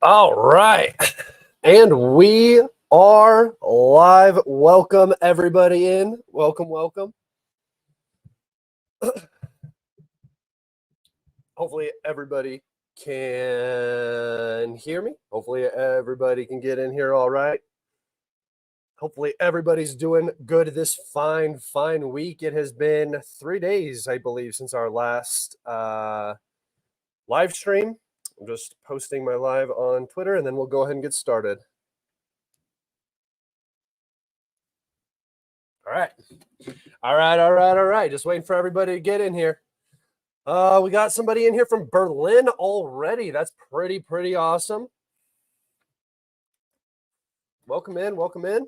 All right. And we are live. Welcome everybody in. Welcome. Hopefully everybody can hear me. Hopefully everybody can get in here all right. Hopefully everybody's doing good this fine week. It has been 3 days, I believe, since our last live stream. I'm just posting my live on Twitter, and then we'll go ahead and get started. All right. Just waiting for everybody to get in here. We got somebody in here from Berlin already. That's pretty awesome. Welcome in.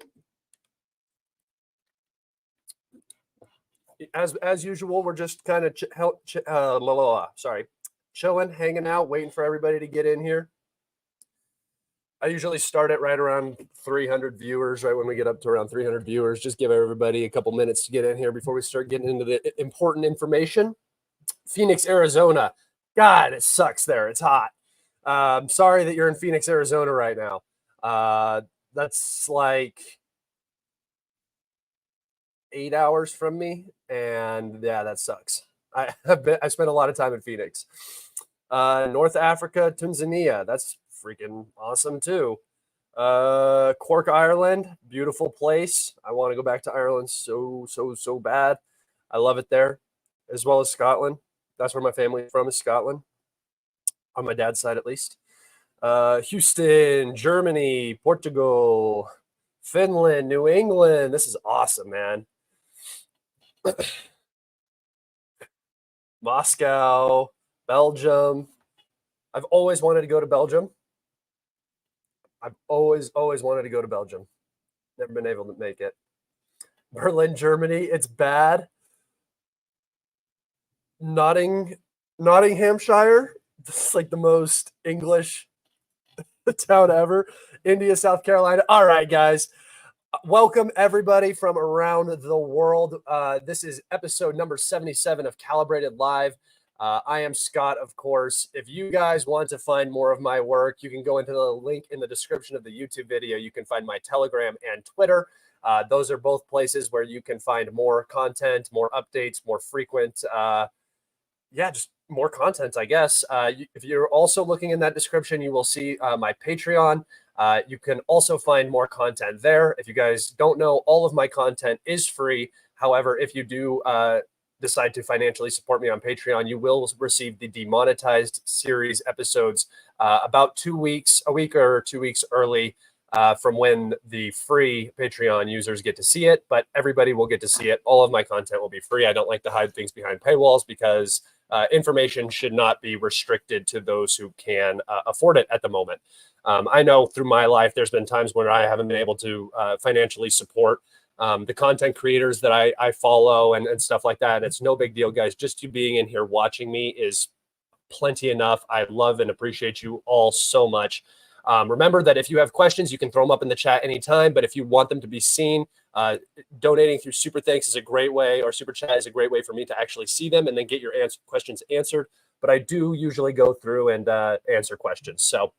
As usual, we're just kind of chilling, hanging out, waiting for everybody to get in here. I usually start it right around 300 viewers, right when we get up to around 300 viewers. Just give everybody a couple minutes to get in here before we start getting into the important information. Phoenix, Arizona. God, it sucks there. It's hot. Sorry that you're in Phoenix, Arizona right now. That's like 8 hours from me, and yeah, that sucks. I spent a lot of time in Phoenix. North Africa, Tanzania. That's freaking awesome too. Cork, Ireland. Beautiful place. I want to go back to Ireland so bad. I love it there, as well as Scotland. That's where my family's from, is Scotland, on my dad's side at least. Houston, Germany, Portugal, Finland, New England. This is awesome, man. Moscow, Belgium. I've always wanted to go to Belgium. I've always wanted to go to Belgium. Never been able to make it. Berlin, Germany. It's bad. Nottinghamshire. This is like the most English town ever. India, South Carolina. All right, guys. Welcome everybody from around the world. This is episode number 77 of Kalibrated Live. I am Scott, of course. If you guys want to find more of my work, you can go into the link in the description of the YouTube video. You can find my Telegram and Twitter. Those are both places where you can find more content, more updates, more frequent, just more content, I guess. If you're also looking in that description, you will see my Patreon. You can also find more content there. If you guys don't know, all of my content is free. However, if you do decide to financially support me on Patreon, you will receive the demonetized series episodes about a week or 2 weeks early from when the free Patreon users get to see it, but everybody will get to see it. All of my content will be free. I don't like to hide things behind paywalls because information should not be restricted to those who can afford it at the moment. I know through my life, there's been times when I haven't been able to financially support the content creators that I follow and stuff like that. And it's no big deal, guys. Just you being in here watching me is plenty enough. I love and appreciate you all so much. Remember that if you have questions, you can throw them up in the chat anytime. But if you want them to be seen, donating through Super Thanks is a great way, or Super Chat is a great way for me to actually see them and then get your questions answered. But I do usually go through and answer questions. So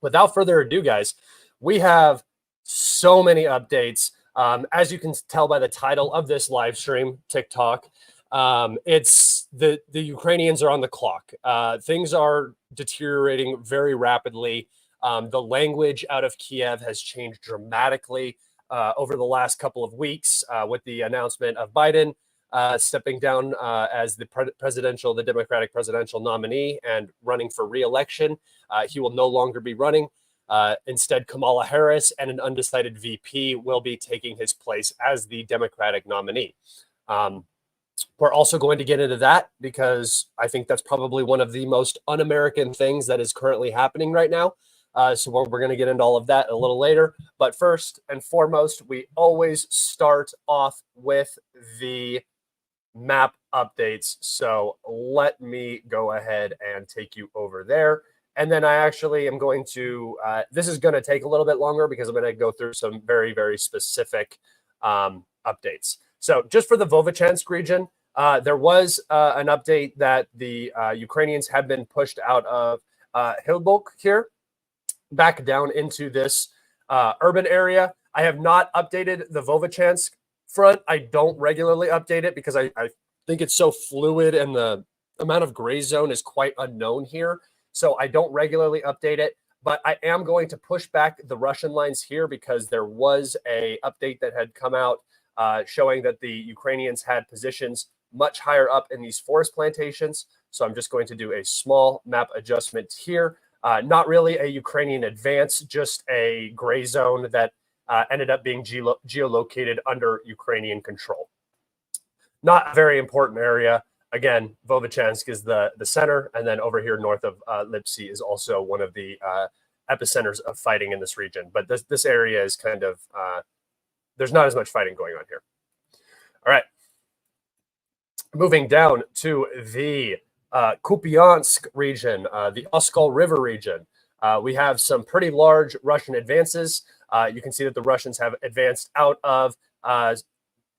without further ado, guys, we have so many updates. As you can tell by the title of this live stream, TikTok, it's the Ukrainians are on the clock. Things are deteriorating very rapidly. The language out of Kiev has changed dramatically over the last couple of weeks with the announcement of Biden stepping down as the Democratic presidential nominee and running for re-election. He will no longer be running. Instead, Kamala Harris and an undecided VP will be taking his place as the Democratic nominee. We're also going to get into that because I think that's probably one of the most un-American things that is currently happening right now. So we're going to get into all of that a little later. But first and foremost, we always start off with the map updates. So let me go ahead and take you over there. And then I actually am going to, this is going to take a little bit longer because I'm going to go through some very specific updates. So just for the Vovchansk region, there was an update that the Ukrainians have been pushed out of Hilbok here. back down into this urban area. I have not updated the Vovchansk front. I don't regularly update it because I think it's so fluid and the amount of gray zone is quite unknown here. So I don't regularly update it, but I am going to push back the Russian lines here because there was a update that had come out showing that the Ukrainians had positions much higher up in these forest plantations. So I'm just going to do a small map adjustment here. Not really a Ukrainian advance, just a gray zone that ended up being geolocated under Ukrainian control. Not a very important area. Again, Vovchansk is the center, and then over here north of Lipsy is also one of the epicenters of fighting in this region. But this area is kind of, there's not as much fighting going on here. All right. Moving down to the Kupyansk region, the Oskol River region. We have some pretty large Russian advances. You can see that the Russians have advanced out of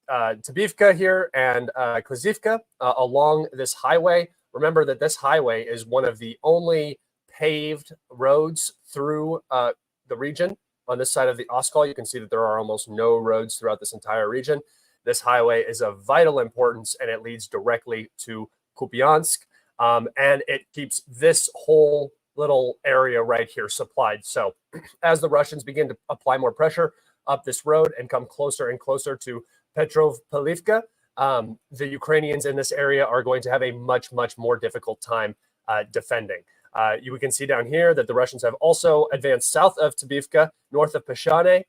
Tbivka here and Klizivka along this highway. Remember that this highway is one of the only paved roads through the region. On this side of the Oskol, you can see that there are almost no roads throughout this entire region. This highway is of vital importance, and it leads directly to Kupyansk, and it keeps this whole little area right here supplied. So as the Russians begin to apply more pressure up this road and come closer and closer to Petrovpalivka, the Ukrainians in this area are going to have a much, much more difficult time defending. You can see down here that the Russians have also advanced south of Tbivka, north of Peshane,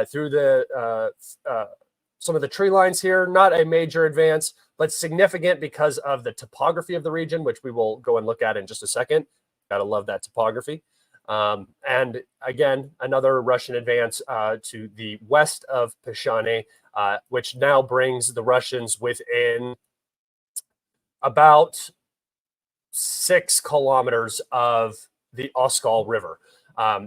through the some of the tree lines here. Not a major advance, but significant because of the topography of the region, which we will go and look at in just a second. Gotta love that topography. And again, another Russian advance to the west of Peshane, which now brings the Russians within about 6 kilometers of the Oskol River.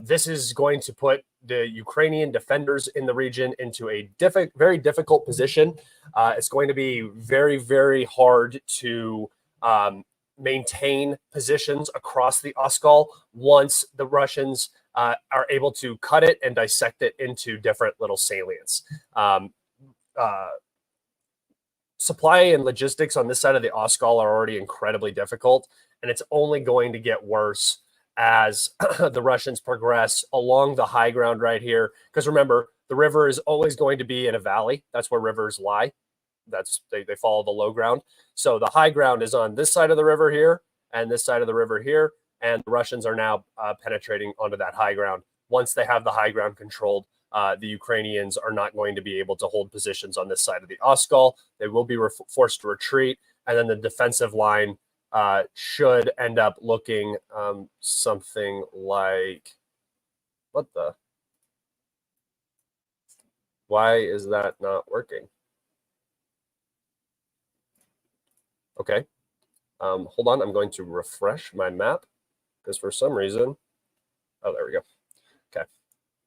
This is going to put the Ukrainian defenders in the region into a very difficult position. It's going to be very, very hard to maintain positions across the Oskol once the Russians are able to cut it and dissect it into different little salients. Supply and logistics on this side of the Oskol are already incredibly difficult, and it's only going to get worse as the Russians progress along the high ground right here. Because remember, the river is always going to be in a valley. That's where rivers lie. They follow the low ground. So the high ground is on this side of the river here and this side of the river here. And the Russians are now penetrating onto that high ground. Once they have the high ground controlled, the Ukrainians are not going to be able to hold positions on this side of the Oskol. They will be forced to retreat. And then the defensive line should end up looking something like, why is that not working? Okay, hold on, I'm going to refresh my map because for some reason, oh, there we go. Okay,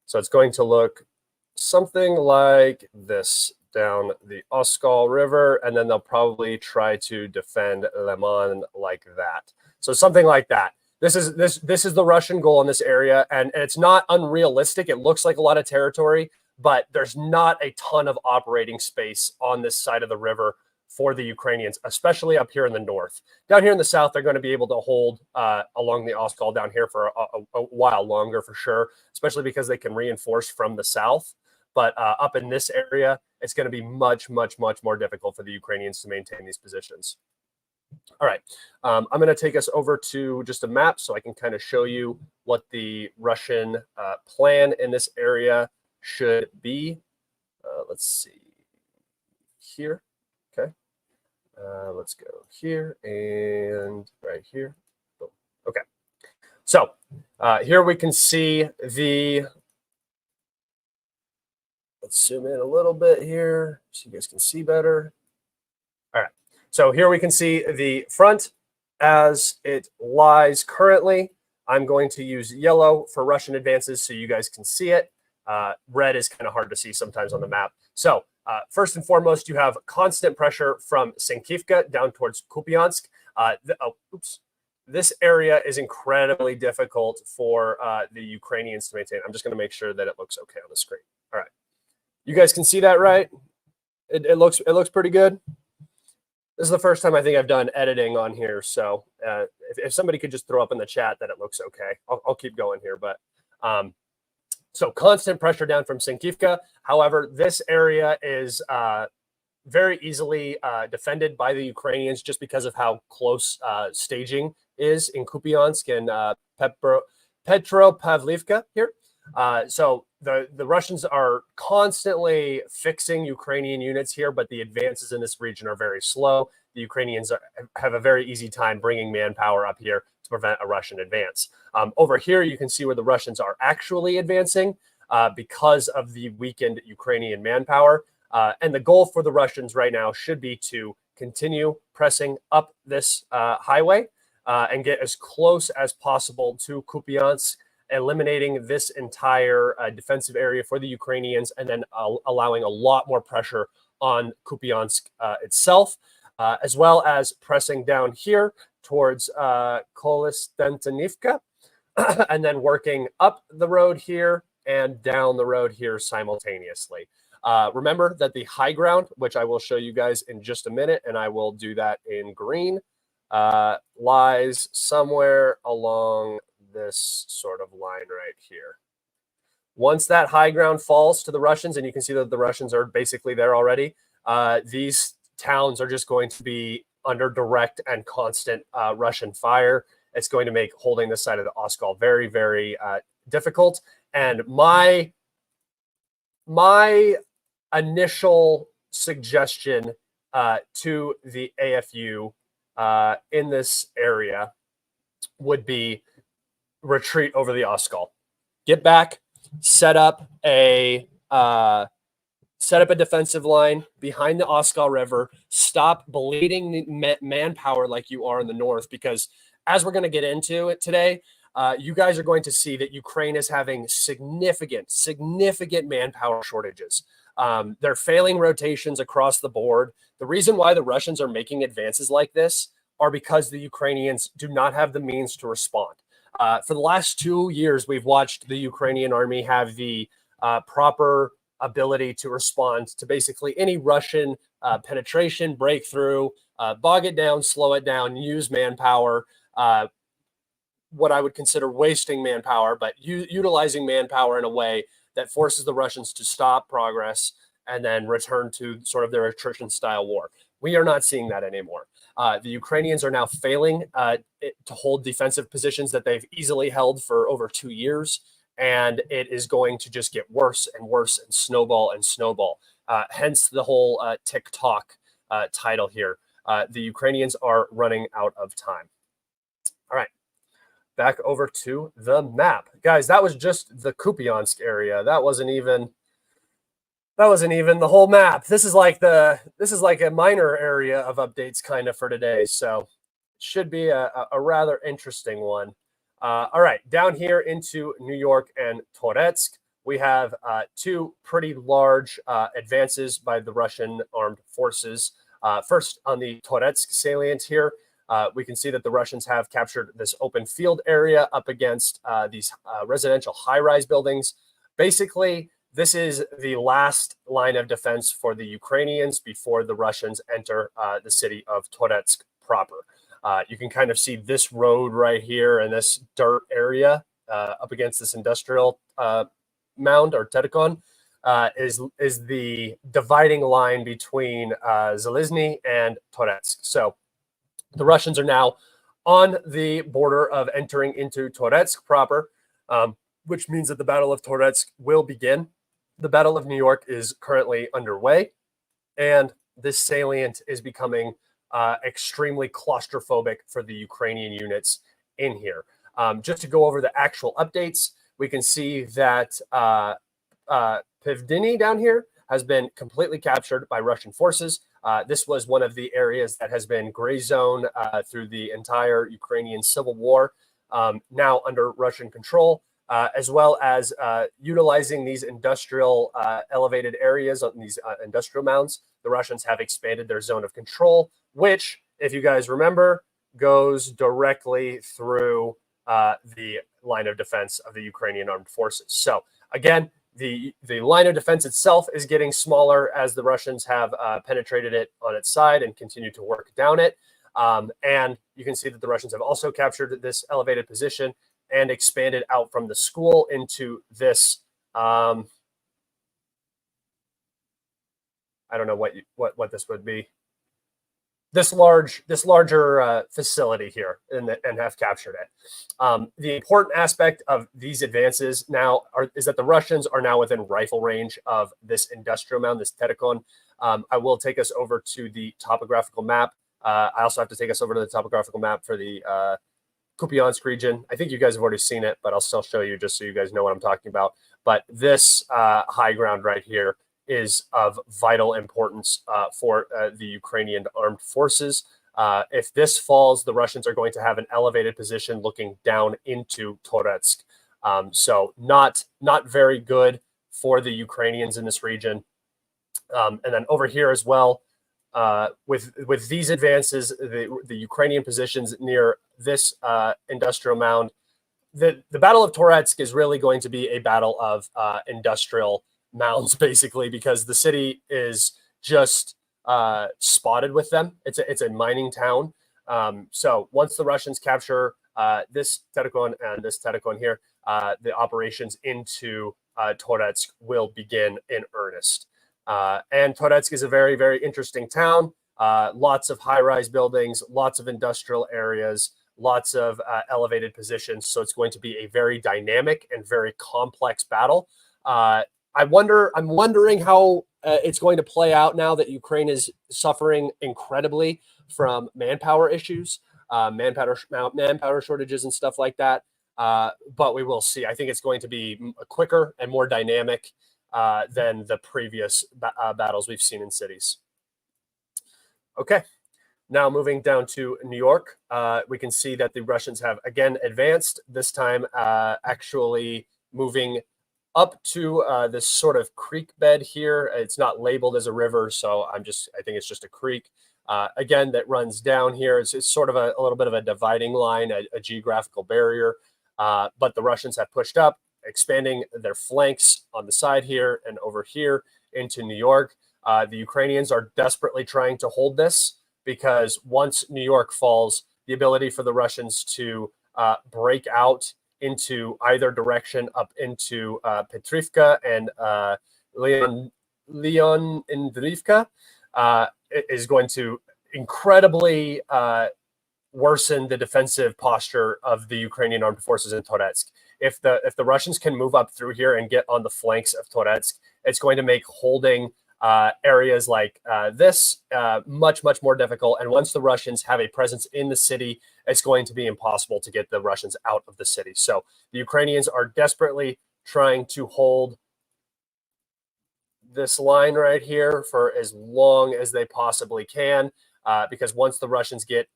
so it's going to look something like this down the Oskol River, and then they'll probably try to defend Leman like that. So something like that. This is the Russian goal in this area, and it's not unrealistic. It looks like a lot of territory, but there's not a ton of operating space on this side of the river for the Ukrainians, especially up here in the north. Down here in the south, they're going to be able to hold along the Oskol down here for a while longer for sure, especially because they can reinforce from the south. But up in this area, it's going to be much, much, much more difficult for the Ukrainians to maintain these positions. All right, I'm going to take us over to just a map so I can kind of show you what the Russian plan in this area should be. Let's see here. Okay, let's go here and right here. Boom. Okay, so here we can see the, let's zoom in a little bit here so you guys can see better. All right, so here we can see the front as it lies currently. I'm going to use yellow for Russian advances so you guys can see it. Red is kind of hard to see sometimes on the map. So first and foremost, you have constant pressure from Senkivka down towards Kupyansk. this area is incredibly difficult for the Ukrainians to maintain. I'm just going to make sure that it looks okay on the screen. All right, you guys can see that, right? It looks pretty good. This is the first time I think I've done editing on here, so if somebody could just throw up in the chat that it looks okay, I'll keep going here. But so constant pressure down from Sinkivka. However, this area is very easily defended by the Ukrainians just because of how close staging is in Kupyansk and Petropavlivka here. So the Russians are constantly fixing Ukrainian units here, but the advances in this region are very slow. The Ukrainians have a very easy time bringing manpower up here to prevent a Russian advance. Over here, you can see where the Russians are actually advancing because of the weakened Ukrainian manpower. And the goal for the Russians right now should be to continue pressing up this highway and get as close as possible to Kupyansk, eliminating this entire defensive area for the Ukrainians, and then allowing a lot more pressure on Kupyansk itself, as well as pressing down here towards Kolystentinivka, and then working up the road here and down the road here simultaneously. Remember that the high ground, which I will show you guys in just a minute, and I will do that in green, lies somewhere along this sort of line right here. Once that high ground falls to the Russians, and you can see that the Russians are basically there already, these towns are just going to be under direct and constant Russian fire. It's going to make holding this side of the Oskol very, very difficult. And my initial suggestion to the AFU in this area would be retreat over the Oskol. Get back, set up a defensive line behind the Oskol River. Stop bleeding manpower like you are in the north, because as we're going to get into it today, you guys are going to see that Ukraine is having significant manpower shortages. They're failing rotations across the board. The reason why the Russians are making advances like this are because the Ukrainians do not have the means to respond. For the last 2 years, we've watched the Ukrainian army have the proper ability to respond to basically any Russian penetration, breakthrough, bog it down, slow it down, use manpower, what I would consider wasting manpower, but utilizing manpower in a way that forces the Russians to stop progress and then return to sort of their attrition style war. We are not seeing that anymore. The Ukrainians are now failing to hold defensive positions that they've easily held for over 2 years, and it is going to just get worse and worse and snowball. Hence the whole TikTok title here. The Ukrainians are running out of time. All right. Back over to the map, guys. That was just the Kupyansk area. That wasn't even the whole map. This is like a minor area of updates kind of for today. So it should be a rather interesting one. All right, down here into New York and Toretsk, we have 2 pretty large advances by the Russian armed forces. First, on the Toretsk salient here, we can see that the Russians have captured this open field area up against these residential high-rise buildings. Basically, this is the last line of defense for the Ukrainians before the Russians enter the city of Toretsk proper. You can kind of see this road right here and this dirt area up against this industrial mound or Terikon is the dividing line between Zalizny and Toretsk. So the Russians are now on the border of entering into Toretsk proper, which means that the Battle of Toretsk will begin. The Battle of New York is currently underway, and this salient is becoming extremely claustrophobic for the Ukrainian units in here. Just to go over the actual updates, we can see that Pivdini down here has been completely captured by Russian forces. This was one of the areas that has been gray zone through the entire Ukrainian civil war, now under Russian control, as well as utilizing these industrial elevated areas on these industrial mounds. The Russians have expanded their zone of control, which, if you guys remember, goes directly through the line of defense of the Ukrainian armed forces. So again, the line of defense itself is getting smaller as the Russians have penetrated it on its side and continue to work down it. And you can see that the Russians have also captured this elevated position and expanded out from the school into this. I don't know what this would be. This larger facility here, and have captured it. The important aspect of these advances now is that the Russians are now within rifle range of this industrial mound, this Terikon. I will take us over to the topographical map. I also have to take us over to the topographical map for the Kupyansk region. I think you guys have already seen it, but I'll still show you just so you guys know what I'm talking about. But this high ground right here is of vital importance for the Ukrainian armed forces. If this falls, the Russians are going to have an elevated position looking down into Toretsk. So not very good for the Ukrainians in this region. And then over here as well, with these advances, the Ukrainian positions near this industrial mound, the Battle of Toretsk is really going to be a battle of industrial mounds, basically, because the city is just spotted with them. It's a mining town. So once the Russians capture this Terikon and this Terikon here, the operations into Toretsk will begin in earnest. And Toretsk is a very, very interesting town. Lots of high-rise buildings, lots of industrial areas, lots of elevated positions. So it's going to be a very dynamic and very complex battle. I'm wondering how it's going to play out now that Ukraine is suffering incredibly from manpower issues, manpower shortages and stuff like that. But we will see. I think it's going to be quicker and more dynamic than the previous battles we've seen in cities. Okay, now moving down to New York, we can see that the Russians have again advanced, this time actually moving up to this sort of creek bed here. It's not labeled as a river, so I think it's just a creek. Again, that runs down here. It's sort of a little bit of a dividing line, a geographical barrier. But the Russians have pushed up, expanding their flanks on the side here and over here into New York. The Ukrainians are desperately trying to hold this because once New York falls, the ability for the Russians to break out into either direction up into Petrivka and Leonidivka is going to incredibly worsen the defensive posture of the Ukrainian armed forces in Toretsk. If the Russians can move up through here and get on the flanks of Toretsk, it's going to make holding areas like this much more difficult. And once the Russians have a presence in the city, it's going to be impossible to get the Russians out of the city. So the Ukrainians are desperately trying to hold this line right here for as long as they possibly can, because once the Russians get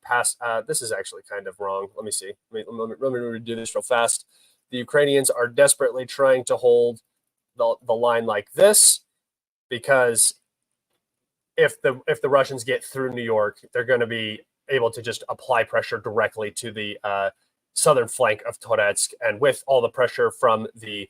past, this is actually kind of wrong. Let me see. Let me do this real fast. The Ukrainians are desperately trying to hold the line like this, because if the Russians get through New York, they're going to be able to just apply pressure directly to the southern flank of Toretsk, and with all the pressure from the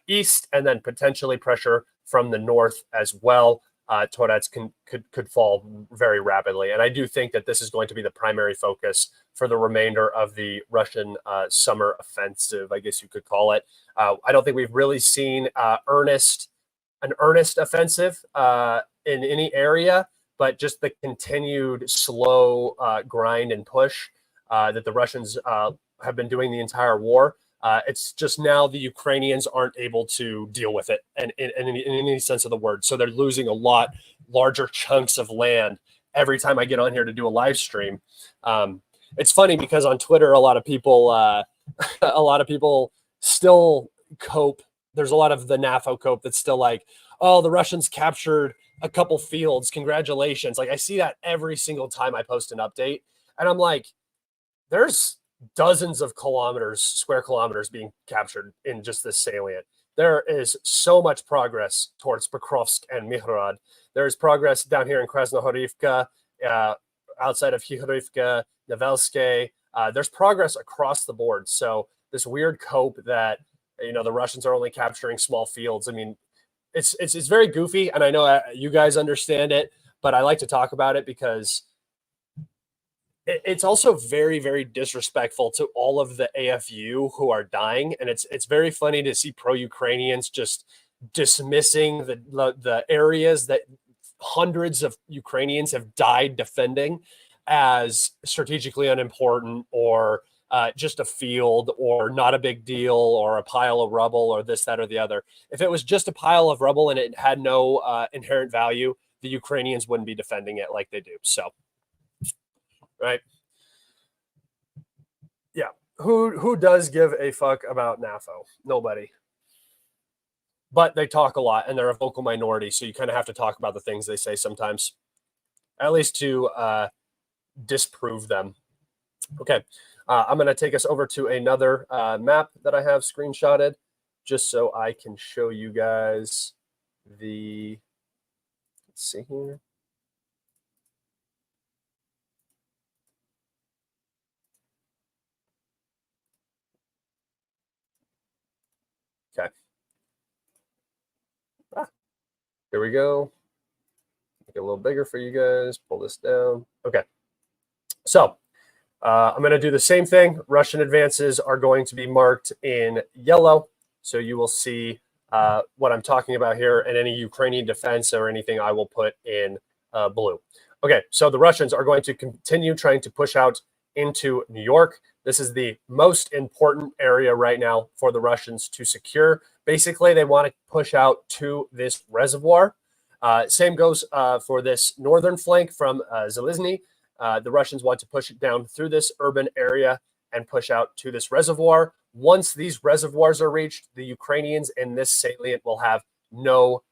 east and then potentially pressure from the north as well, Toretsk could fall very rapidly. And I do think that this is going to be the primary focus for the remainder of the Russian summer offensive, I guess you could call it. I don't think we've really seen an earnest offensive in any area, but just the continued slow grind and push that the Russians have been doing the entire war. It's just now the Ukrainians aren't able to deal with it in any sense of the word. So they're losing a lot larger chunks of land every time I get on here to do a live stream. It's funny because on Twitter, a lot of people still cope. There's a lot of the NAFO cope that's still like, oh, the Russians captured a couple fields. Congratulations. Like I see that every single time I post an update. And I'm like, there's dozens of square kilometers being captured in just this salient. There is so much progress towards Pokrovsk and Mihrad. There is progress down here in Krasnohorivka, outside of Hihorivka, Novelske. There's progress across the board. So this weird cope that, the Russians are only capturing small fields. I mean, it's very goofy, and I know you guys understand it, but I like to talk about it because it's also very, very disrespectful to all of the AFU who are dying, and it's very funny to see pro-Ukrainians just dismissing the areas that hundreds of Ukrainians have died defending as strategically unimportant, or just a field, or not a big deal, or a pile of rubble, or this, that, or the other. If it was just a pile of rubble and it had no inherent value, the Ukrainians wouldn't be defending it like they do. So, right. Yeah. Who does give a fuck about NAFO? Nobody. But they talk a lot, and they're a vocal minority, so you kind of have to talk about the things they say sometimes, at least to disprove them. Okay, I'm going to take us over to another map that I have screenshotted, just so I can show you guys the, let's see here. Okay. Here we go. Make it a little bigger for you guys. Pull this down. Okay. So I'm going to do the same thing. Russian advances are going to be marked in yellow. So you will see what I'm talking about here, and any Ukrainian defense or anything I will put in blue. Okay, so the Russians are going to continue trying to push out into New York. This is the most important area right now for the Russians to secure. Basically, they want to push out to this reservoir. Same goes for this northern flank from Zelizny. The Russians want to push it down through this urban area and push out to this reservoir. Once these reservoirs are reached, the Ukrainians in this salient will have no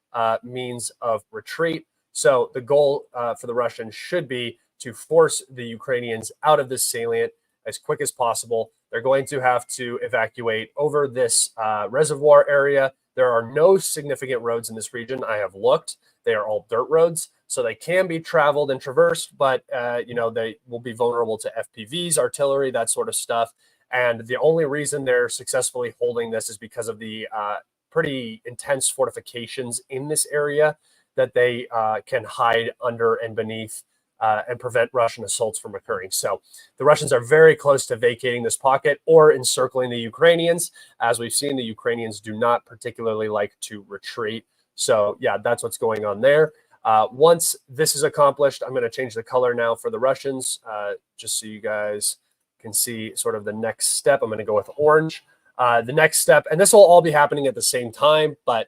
means of retreat. So the goal for the Russians should be to force the Ukrainians out of this salient as quick as possible. They're going to have to evacuate over this reservoir area. There are no significant roads in this region. I have looked. They are all dirt roads, so they can be traveled and traversed, but they will be vulnerable to FPVs, artillery, that sort of stuff. And the only reason they're successfully holding this is because of the pretty intense fortifications in this area that they can hide under and beneath and prevent Russian assaults from occurring. So the Russians are very close to vacating this pocket or encircling the Ukrainians. As we've seen, the Ukrainians do not particularly like to retreat. So yeah, that's what's going on there. Once this is accomplished, I'm going to change the color now for the Russians, just so you guys can see sort of the next step. I'm going to go with orange. The next step, and this will all be happening at the same time, but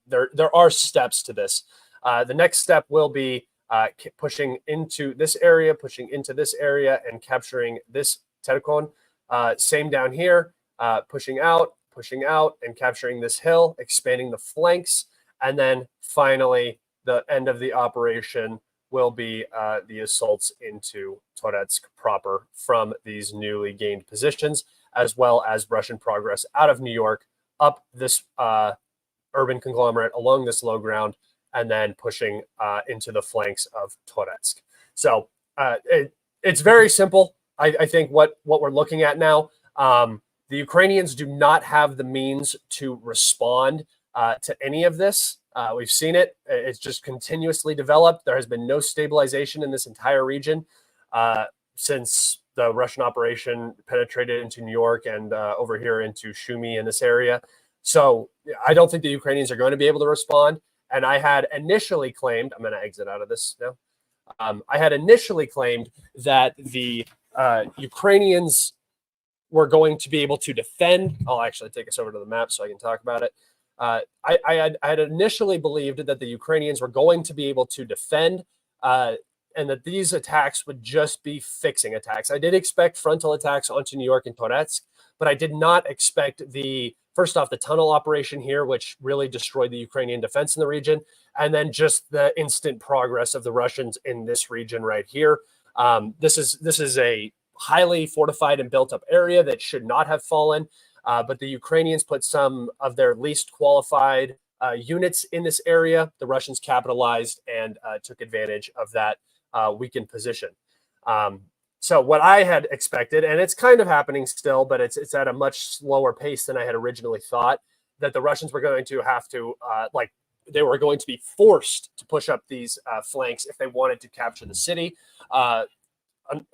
there are steps to this. The next step will be pushing into this area, and capturing this Terkon. Same down here, pushing out, and capturing this hill, expanding the flanks. And then finally, the end of the operation will be the assaults into Toretsk proper from these newly gained positions, as well as Russian progress out of New York, up this urban conglomerate, along this low ground, and then pushing into the flanks of Toretsk. So it's very simple. I think what we're looking at now, the Ukrainians do not have the means to respond to any of this. We've seen it. It's just continuously developed. There has been no stabilization in this entire region since the Russian operation penetrated into New York and over here into Sumy in this area. So I don't think the Ukrainians are going to be able to respond. And I had initially claimed, I'm going to exit out of this now. I had initially claimed that the Ukrainians were going to be able to defend. I'll actually take us over to the map so I can talk about it. I had initially believed that the Ukrainians were going to be able to defend and that these attacks would just be fixing attacks. I did expect frontal attacks onto New York and Toretsk, but I did not expect first off, the tunnel operation here, which really destroyed the Ukrainian defense in the region, and then just the instant progress of the Russians in this region right here. This is a highly fortified and built up area that should not have fallen, but the Ukrainians put some of their least qualified units in this area. The Russians capitalized and took advantage of that weakened position. So what I had expected, and it's kind of happening still, but it's at a much slower pace than I had originally thought, that the Russians were going to have to, they were going to be forced to push up these flanks if they wanted to capture the city.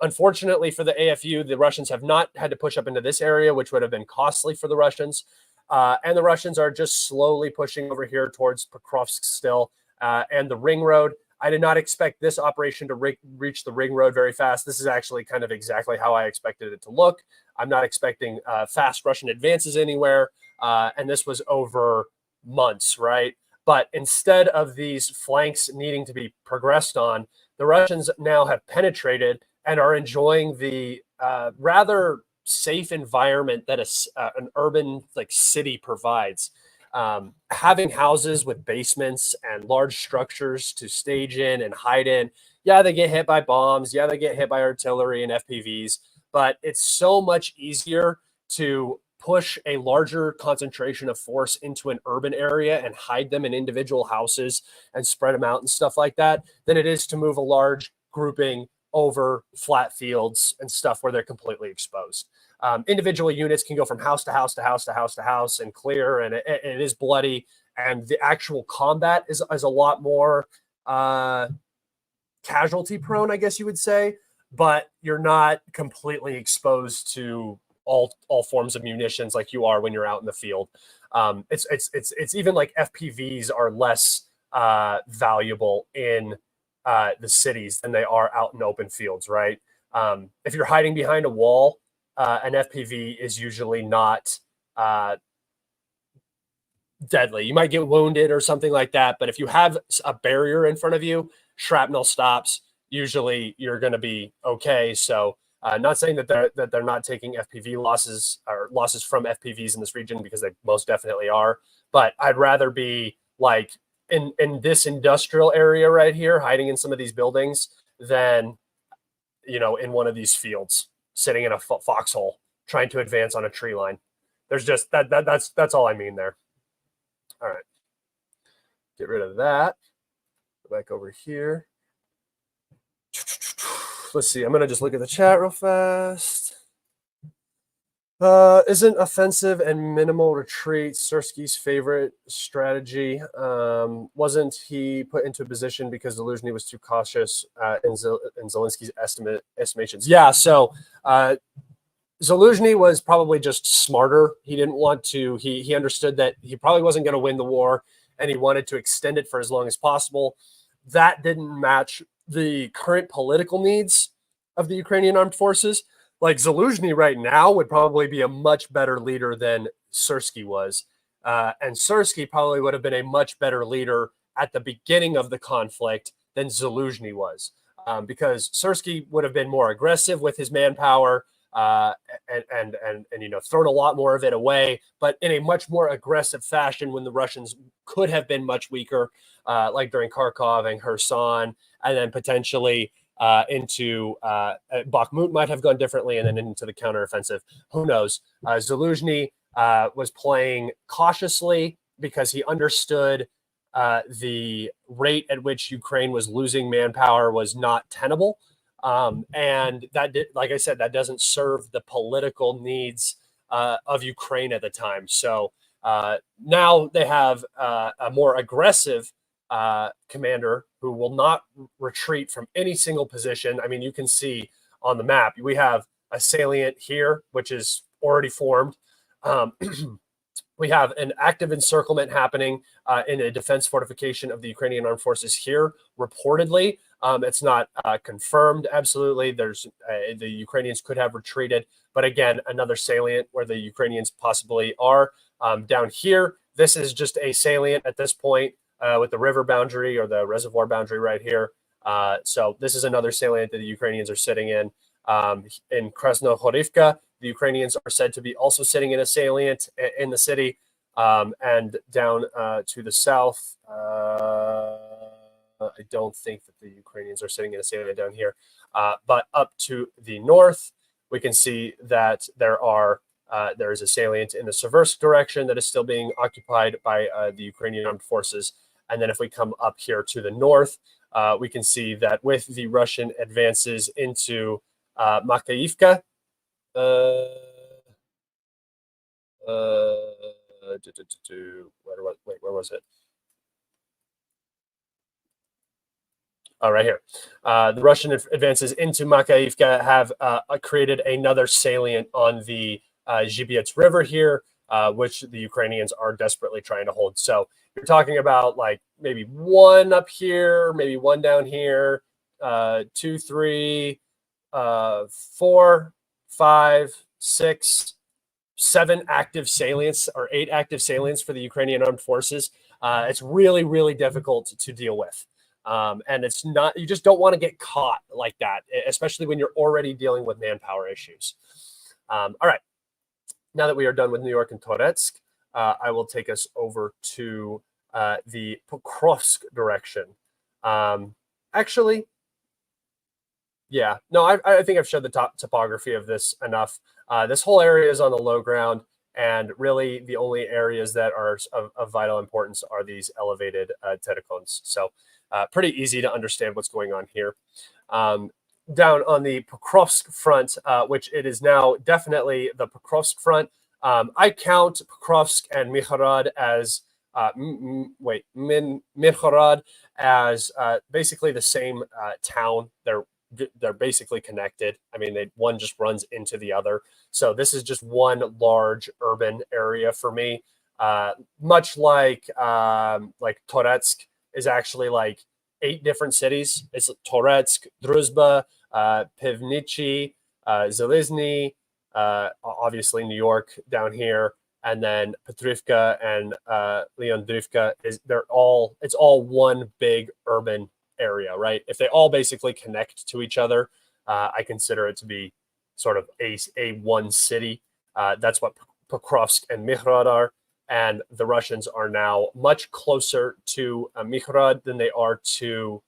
Unfortunately for the AFU, the Russians have not had to push up into this area, which would have been costly for the Russians. And the Russians are just slowly pushing over here towards Pokrovsk still, and the ring road. I did not expect this operation to reach the ring road very fast. This is actually kind of exactly how I expected it to look. I'm not expecting fast Russian advances anywhere. And this was over months, right? But instead of these flanks needing to be progressed on, the Russians now have penetrated and are enjoying the rather safe environment that an urban city provides. Having houses with basements and large structures to stage in and hide in. Yeah, they get hit by bombs. Yeah, they get hit by artillery and FPVs. But it's so much easier to push a larger concentration of force into an urban area and hide them in individual houses and spread them out and stuff like that than it is to move a large grouping over flat fields and stuff where they're completely exposed. Individual units can go from house to house to house to house to house and clear, and it is bloody. And the actual combat is a lot more casualty prone, I guess you would say, but you're not completely exposed to all forms of munitions like you are when you're out in the field. It's even like FPVs are less valuable in the cities than they are out in open fields, right? If you're hiding behind a wall, an FPV is usually not deadly. You might get wounded or something like that, but if you have a barrier in front of you, shrapnel stops. Usually, you're going to be okay. So, not saying that they're not taking FPV losses or losses from FPVs in this region, because they most definitely are. But I'd rather be like in this industrial area right here, hiding in some of these buildings, than in one of these fields, sitting in a foxhole, trying to advance on a tree line. There's just that's all I mean there. All right, get rid of that. Go back over here. Let's see. I'm going to just look at the chat real fast. Isn't offensive and minimal retreat Syrski's favorite strategy? Wasn't he put into a position because Zaluzhny was too cautious in Zelensky's estimations? Yeah, so Zaluzhny was probably just smarter. He didn't want to, he understood that he probably wasn't going to win the war, and he wanted to extend it for as long as possible. That didn't match the current political needs of the Ukrainian armed forces. Like Zaluzhny right now would probably be a much better leader than Syrsky was. And Syrsky probably would have been a much better leader at the beginning of the conflict than Zaluzhny was. Because Syrsky would have been more aggressive with his manpower, and thrown a lot more of it away, but in a much more aggressive fashion when the Russians could have been much weaker, like during Kharkov and Kherson, and then potentially into Bakhmut might have gone differently, and then into the counteroffensive. Who knows? Zaluzhny was playing cautiously because he understood the rate at which Ukraine was losing manpower was not tenable. And that did, like I said, that doesn't serve the political needs of Ukraine at the time. So now they have a more aggressive commander who will not retreat from any single position. I mean, you can see on the map, we have a salient here, which is already formed. We have an active encirclement happening in a defense fortification of the Ukrainian armed forces here, reportedly. It's not confirmed. Absolutely, there's the Ukrainians could have retreated, but again, another salient where the Ukrainians possibly are down here. This is just a salient at this point with the river boundary or the reservoir boundary right here. So this is another salient that the Ukrainians are sitting in. In Krasnohorivka, the Ukrainians are said to be also sitting in a salient in the city, and down to the south. I don't think that the Ukrainians are sitting in a salient down here, but up to the north, we can see that there is a salient in the Seversk direction that is still being occupied by the Ukrainian armed forces. And then if we come up here to the north, we can see that with the Russian advances into Makayivka, where was it? Oh, right here. The Russian advances into Makayivka have created another salient on the Zhibyets River here, which the Ukrainians are desperately trying to hold. So you're talking about like maybe one up here, maybe one down here, 2, 3, 4, 5, 6, 7 active salients or 8 active salients for the Ukrainian armed forces. It's really, really difficult to deal with. And it's not, you just don't want to get caught like that, especially when you're already dealing with manpower issues. All right. Now that we are done with New York and Toretsk, I will take us over to the Pokrovsk direction. Actually, yeah, no, I think I've showed the topography of this enough. This whole area is on the low ground, and really the only areas that are of vital importance are these elevated terracones. So pretty easy to understand what's going on here. Down on the Pokrovsk front, which it is now definitely the Pokrovsk front. I count Pokrovsk and Mikharad as Mirhorod as basically the same town. They're basically connected. I mean, one just runs into the other. So this is just one large urban area for me. Much like Toretsk is actually like 8 different cities. It's Toretsk, Druzhba, Pivnichi, Zelizny, obviously New York down here, and then Petrivka and Leondrivka it's all one big urban area, right? If they all basically connect to each other, I consider it to be sort of a one city. That's what Pokrovsk and Mihrad are. And the Russians are now much closer to Mihrad than they are to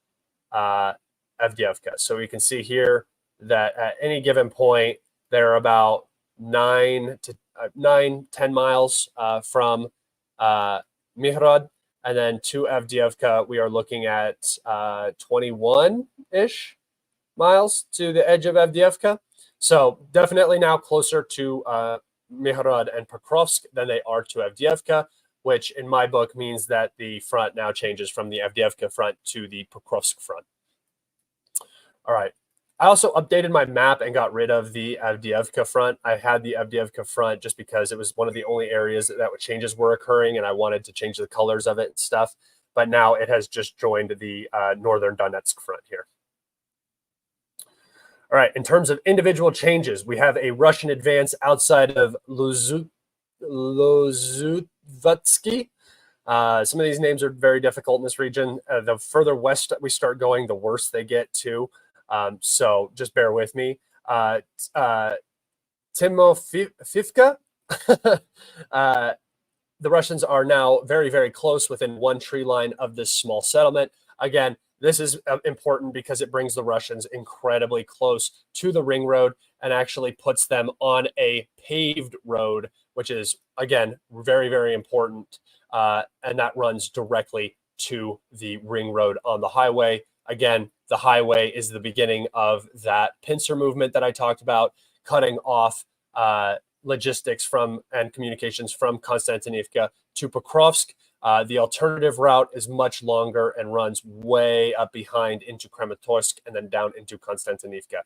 Avdiivka. So we can see here that at any given point, they're about 10 miles from Mihrad. And then to Avdiivka, we are looking at 21-ish miles to the edge of Avdiivka. So definitely now closer to Mihrad and Pokrovsk than they are to Avdiivka, which in my book means that the front now changes from the Avdiivka front to the Pokrovsk front. All right. I also updated my map and got rid of the Avdiivka front. I had the Avdiivka front just because it was one of the only areas that changes were occurring, and I wanted to change the colors of it and stuff. But now it has just joined the northern Donetsk front here. All right, in terms of individual changes, we have a Russian advance outside of Lozuvatsky. Some of these names are very difficult in this region. The further west we start going, the worse they get too. So just bear with me. Timofivka. The Russians are now very, very close within one tree line of this small settlement. Again, this is important because it brings the Russians incredibly close to the ring road and actually puts them on a paved road, which is, again, very, very important. And that runs directly to the ring road on the highway. Again, the highway is the beginning of that pincer movement that I talked about, cutting off logistics and communications from Konstantinivka to Pokrovsk. The alternative route is much longer and runs way up behind into Kramatorsk and then down into Konstantinivka.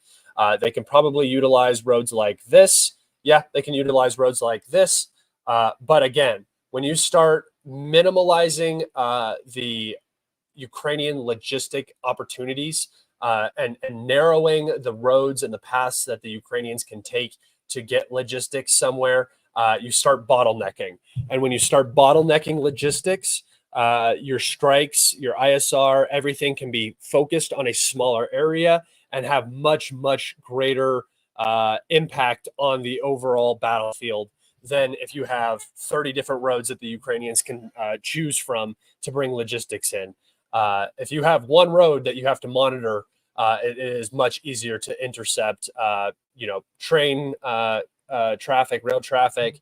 They can probably utilize roads like this. Yeah, they can utilize roads like this. But again, when you start minimalizing the Ukrainian logistic opportunities and narrowing the roads and the paths that the Ukrainians can take to get logistics somewhere, you start bottlenecking. And when you start bottlenecking logistics, your strikes, your ISR, everything can be focused on a smaller area and have much, much greater impact on the overall battlefield than if you have 30 different roads that the Ukrainians can choose from to bring logistics in. If you have one road that you have to monitor, it is much easier to intercept, train traffic, rail traffic,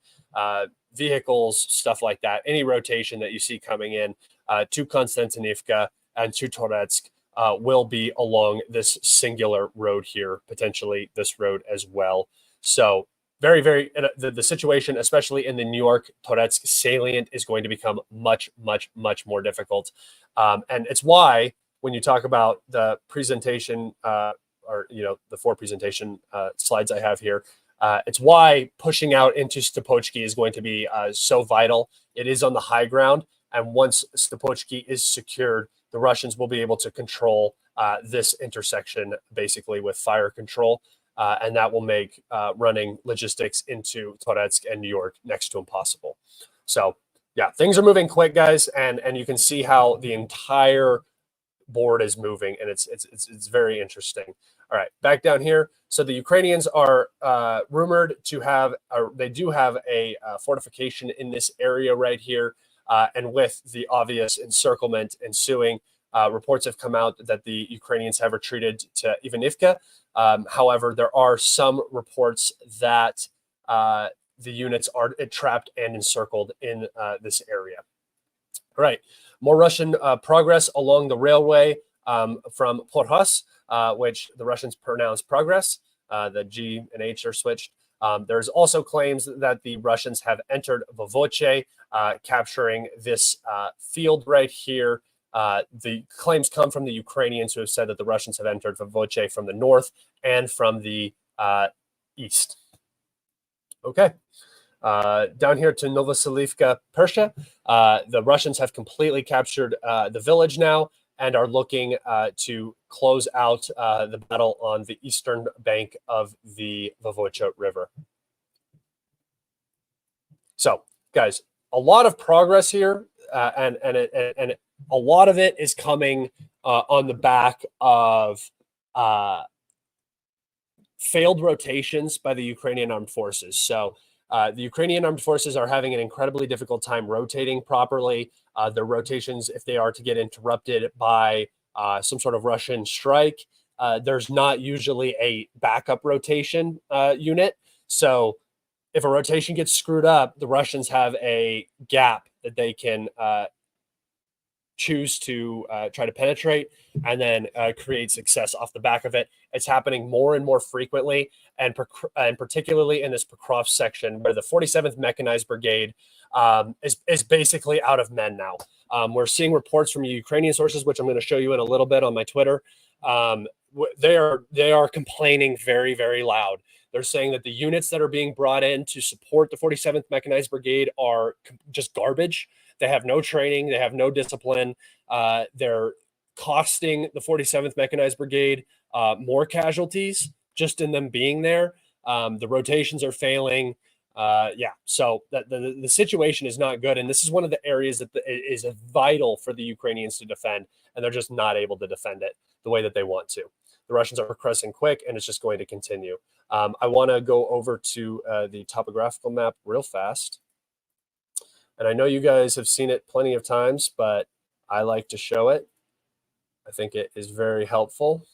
vehicles, stuff like that. Any rotation that you see coming in to Konstantinivka and to Toretsk will be along this singular road here, potentially this road as well. So very, the situation, especially in the New York Toretsk salient, is going to become much more difficult. And it's why when you talk about the presentation, or the 4 presentation slides I have here, it's why pushing out into Stopochki is going to be so vital. It is on the high ground, and once Stopochki is secured, the Russians will be able to control this intersection basically with fire control, and that will make running logistics into Toretsk and New York next to impossible. So yeah, things are moving quick, guys, and you can see how the entire board is moving, and it's very interesting. All right, back down here. So the Ukrainians are rumored to have, they do have a fortification in this area right here. And with the obvious encirclement ensuing, reports have come out that the Ukrainians have retreated to Ivanivka. However, there are some reports that the units are trapped and encircled in this area. All right, more Russian progress along the railway from Pokrovsk, which the Russians pronounce progress. The G and H are switched. There's also claims that the Russians have entered Vovoche, capturing this field right here. The claims come from the Ukrainians, who have said that the Russians have entered Vovoche from the north and from the east. Okay. Down here to Novoselivka, Persia, the Russians have completely captured the village now and are looking to close out the battle on the eastern bank of the Vovocha River. So, guys, a lot of progress here, and a lot of it is coming on the back of failed rotations by the Ukrainian armed forces. So the Ukrainian armed forces are having an incredibly difficult time rotating properly. Their rotations, if they are to get interrupted by some sort of Russian strike, there's not usually a backup rotation unit. So if a rotation gets screwed up, the Russians have a gap that they can choose to try to penetrate and then create success off the back of it. It's happening more and more frequently, and particularly in this Pokrovsk section, where the 47th Mechanized Brigade is basically out of men now. We're seeing reports from Ukrainian sources, which I'm going to show you in a little bit on my Twitter. They are complaining very, very loud. They're saying that the units that are being brought in to support the 47th Mechanized Brigade are just garbage. They have no training. They have no discipline. They're costing the 47th Mechanized Brigade more casualties just in them being there. The rotations are failing. Yeah, so the situation is not good. And this is one of the areas that is vital for the Ukrainians to defend, and they're just not able to defend it the way that they want to. The Russians are progressing quick, and it's just going to continue. I want to go over to the topographical map real fast. And I know you guys have seen it plenty of times, but I like to show it. I think it is very helpful.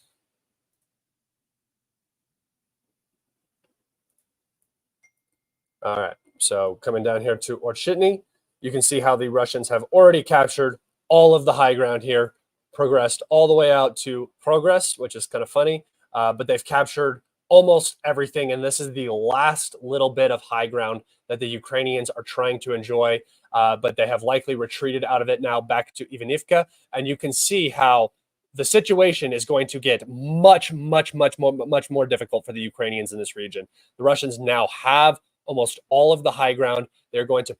All right, so coming down here to Orchitny, you can see how the Russians have already captured all of the high ground here, progressed all the way out to Progress, which is kind of funny, but they've captured almost everything, and this is the last little bit of high ground that the Ukrainians are trying to enjoy, but they have likely retreated out of it now back to Ivanivka, and you can see how the situation is going to get much more difficult for the Ukrainians in this region. The Russians now have almost all of the high ground. They're going to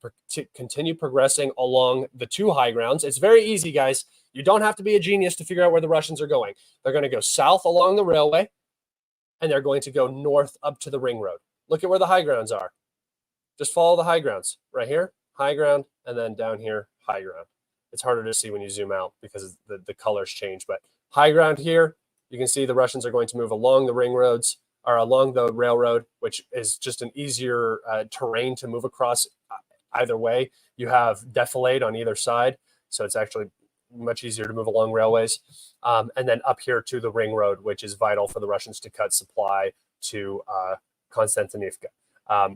continue progressing along the 2 high grounds. It's very easy, guys. You don't have to be a genius to figure out where the Russians are going. They're going to go south along the railway, and they're going to go north up to the ring road. Look at where the high grounds are. Just follow the high grounds. Right here, high ground, and then down here, high ground. It's harder to see when you zoom out because the colors change. But high ground here, you can see the Russians are going to move along the ring roads, or along the railroad, which is just an easier terrain to move across either way. You have defilade on either side, so it's actually much easier to move along railways. And then up here to the ring road, which is vital for the Russians to cut supply to Konstantinivka.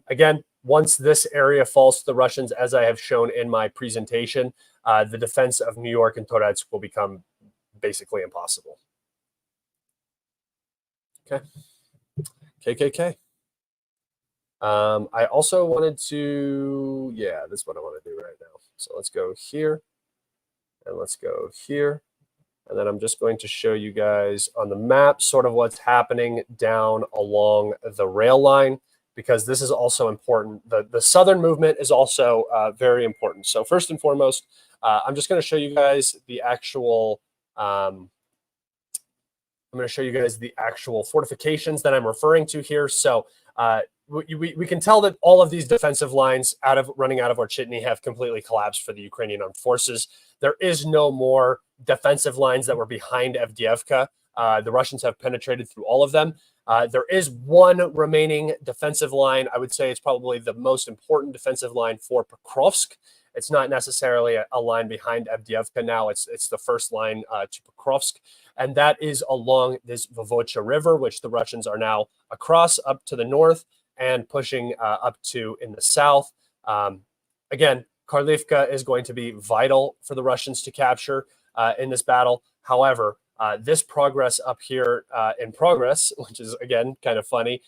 Again, once this area falls to the Russians, as I have shown in my presentation, the defense of New York and Toretsk will become basically impossible. Okay. KKK. I also wanted to, yeah, this is what I want to do right now. So let's go here and let's go here. And then I'm just going to show you guys on the map sort of what's happening down along the rail line, because this is also important. The southern movement is also very important. So first and foremost, I'm just going to show you guys the actual fortifications that I'm referring to here. So we can tell that all of these defensive lines running out of Orchitny have completely collapsed for the Ukrainian armed forces. There is no more defensive lines that were behind Avdiivka. The Russians have penetrated through all of them. There is one remaining defensive line. I would say it's probably the most important defensive line for Pokrovsk. It's not necessarily a line behind Avdiivka now. It's the first line to Pokrovsk, and that is along this Vovocha River, which the Russians are now across up to the north and pushing up to in the south. Again, Karlivka is going to be vital for the Russians to capture in this battle. However, this progress up here in progress, which is again kind of funny,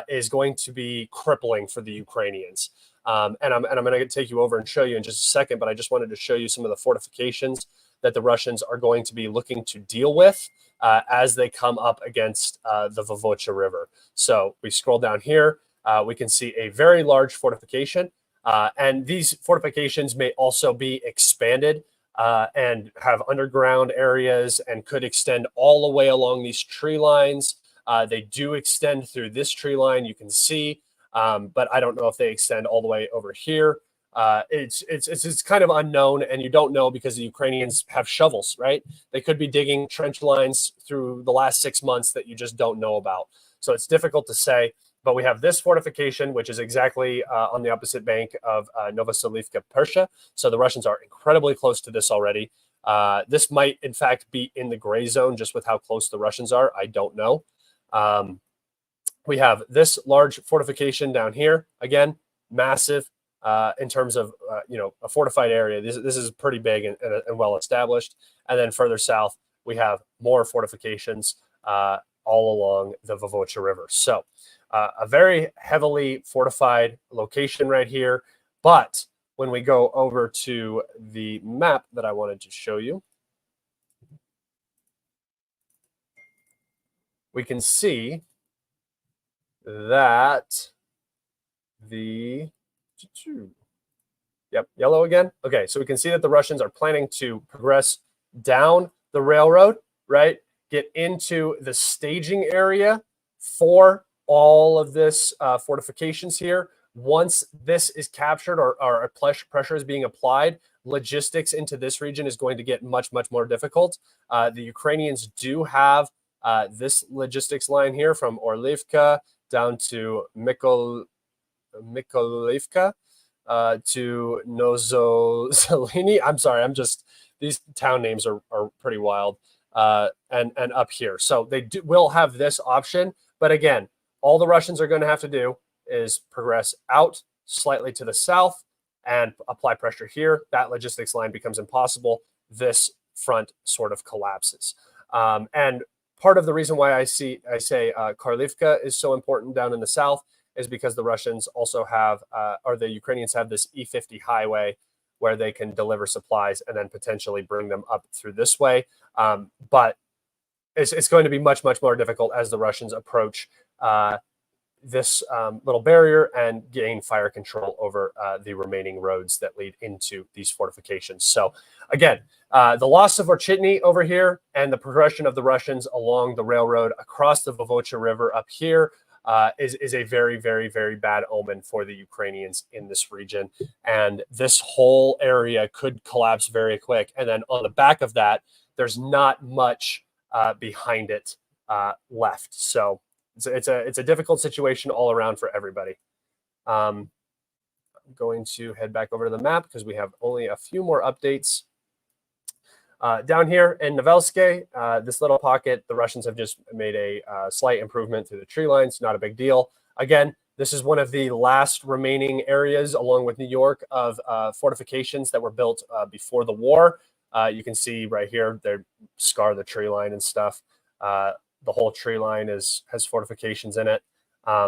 is going to be crippling for the Ukrainians. And I'm going to take you over and show you in just a second, but I just wanted to show you some of the fortifications that the Russians are going to be looking to deal with as they come up against the Vovocha River. So we scroll down here, we can see a very large fortification, and these fortifications may also be expanded and have underground areas and could extend all the way along these tree lines. They do extend through this tree line, you can see. But I don't know if they extend all the way over here. It's kind of unknown, and you don't know because the Ukrainians have shovels, right? They could be digging trench lines through the last 6 months that you just don't know about. So it's difficult to say. But we have this fortification, which is exactly on the opposite bank of Novoselivka Persha. So the Russians are incredibly close to this already. This might, in fact, be in the gray zone just with how close the Russians are. I don't know. We have this large fortification down here, again, massive in terms of a fortified area. This is pretty big and well established. And then further south, we have more fortifications all along the Vovocha River. So a very heavily fortified location right here. But when we go over to the map that I wanted to show you, we can see that yellow again. Okay, so we can see that the Russians are planning to progress down the railroad, right? Get into the staging area for all of this fortifications here. Once this is captured or pressure is being applied, logistics into this region is going to get much, much more difficult. The Ukrainians do have this logistics line here from Orlivka down to Mykolivka to Novoselivka. I'm sorry, these town names are pretty wild. And up here. So they will have this option. But again, all the Russians are going to have to do is progress out slightly to the south and apply pressure here. That logistics line becomes impossible. This front sort of collapses. And part of the reason why I say Karlivka is so important down in the south is because the Russians also have, or the Ukrainians have this E50 highway where they can deliver supplies and then potentially bring them up through this way. But it's going to be much, much more difficult as the Russians approach this little barrier and gain fire control over the remaining roads that lead into these fortifications. So again, the loss of Orchitny over here and the progression of the Russians along the railroad across the Vovocha River up here is a very, very, very bad omen for the Ukrainians in this region. And this whole area could collapse very quick. And then on the back of that, there's not much behind it left. So it's a difficult situation all around for everybody. I'm going to head back over to the map because we have only a few more updates. Down here in Novelske, this little pocket, the Russians have just made a slight improvement through the tree lines. Not a big deal. Again, this is one of the last remaining areas, along with New York, of fortifications that were built before the war. You can see right here, they scar the tree line and stuff. The whole tree line has fortifications in it.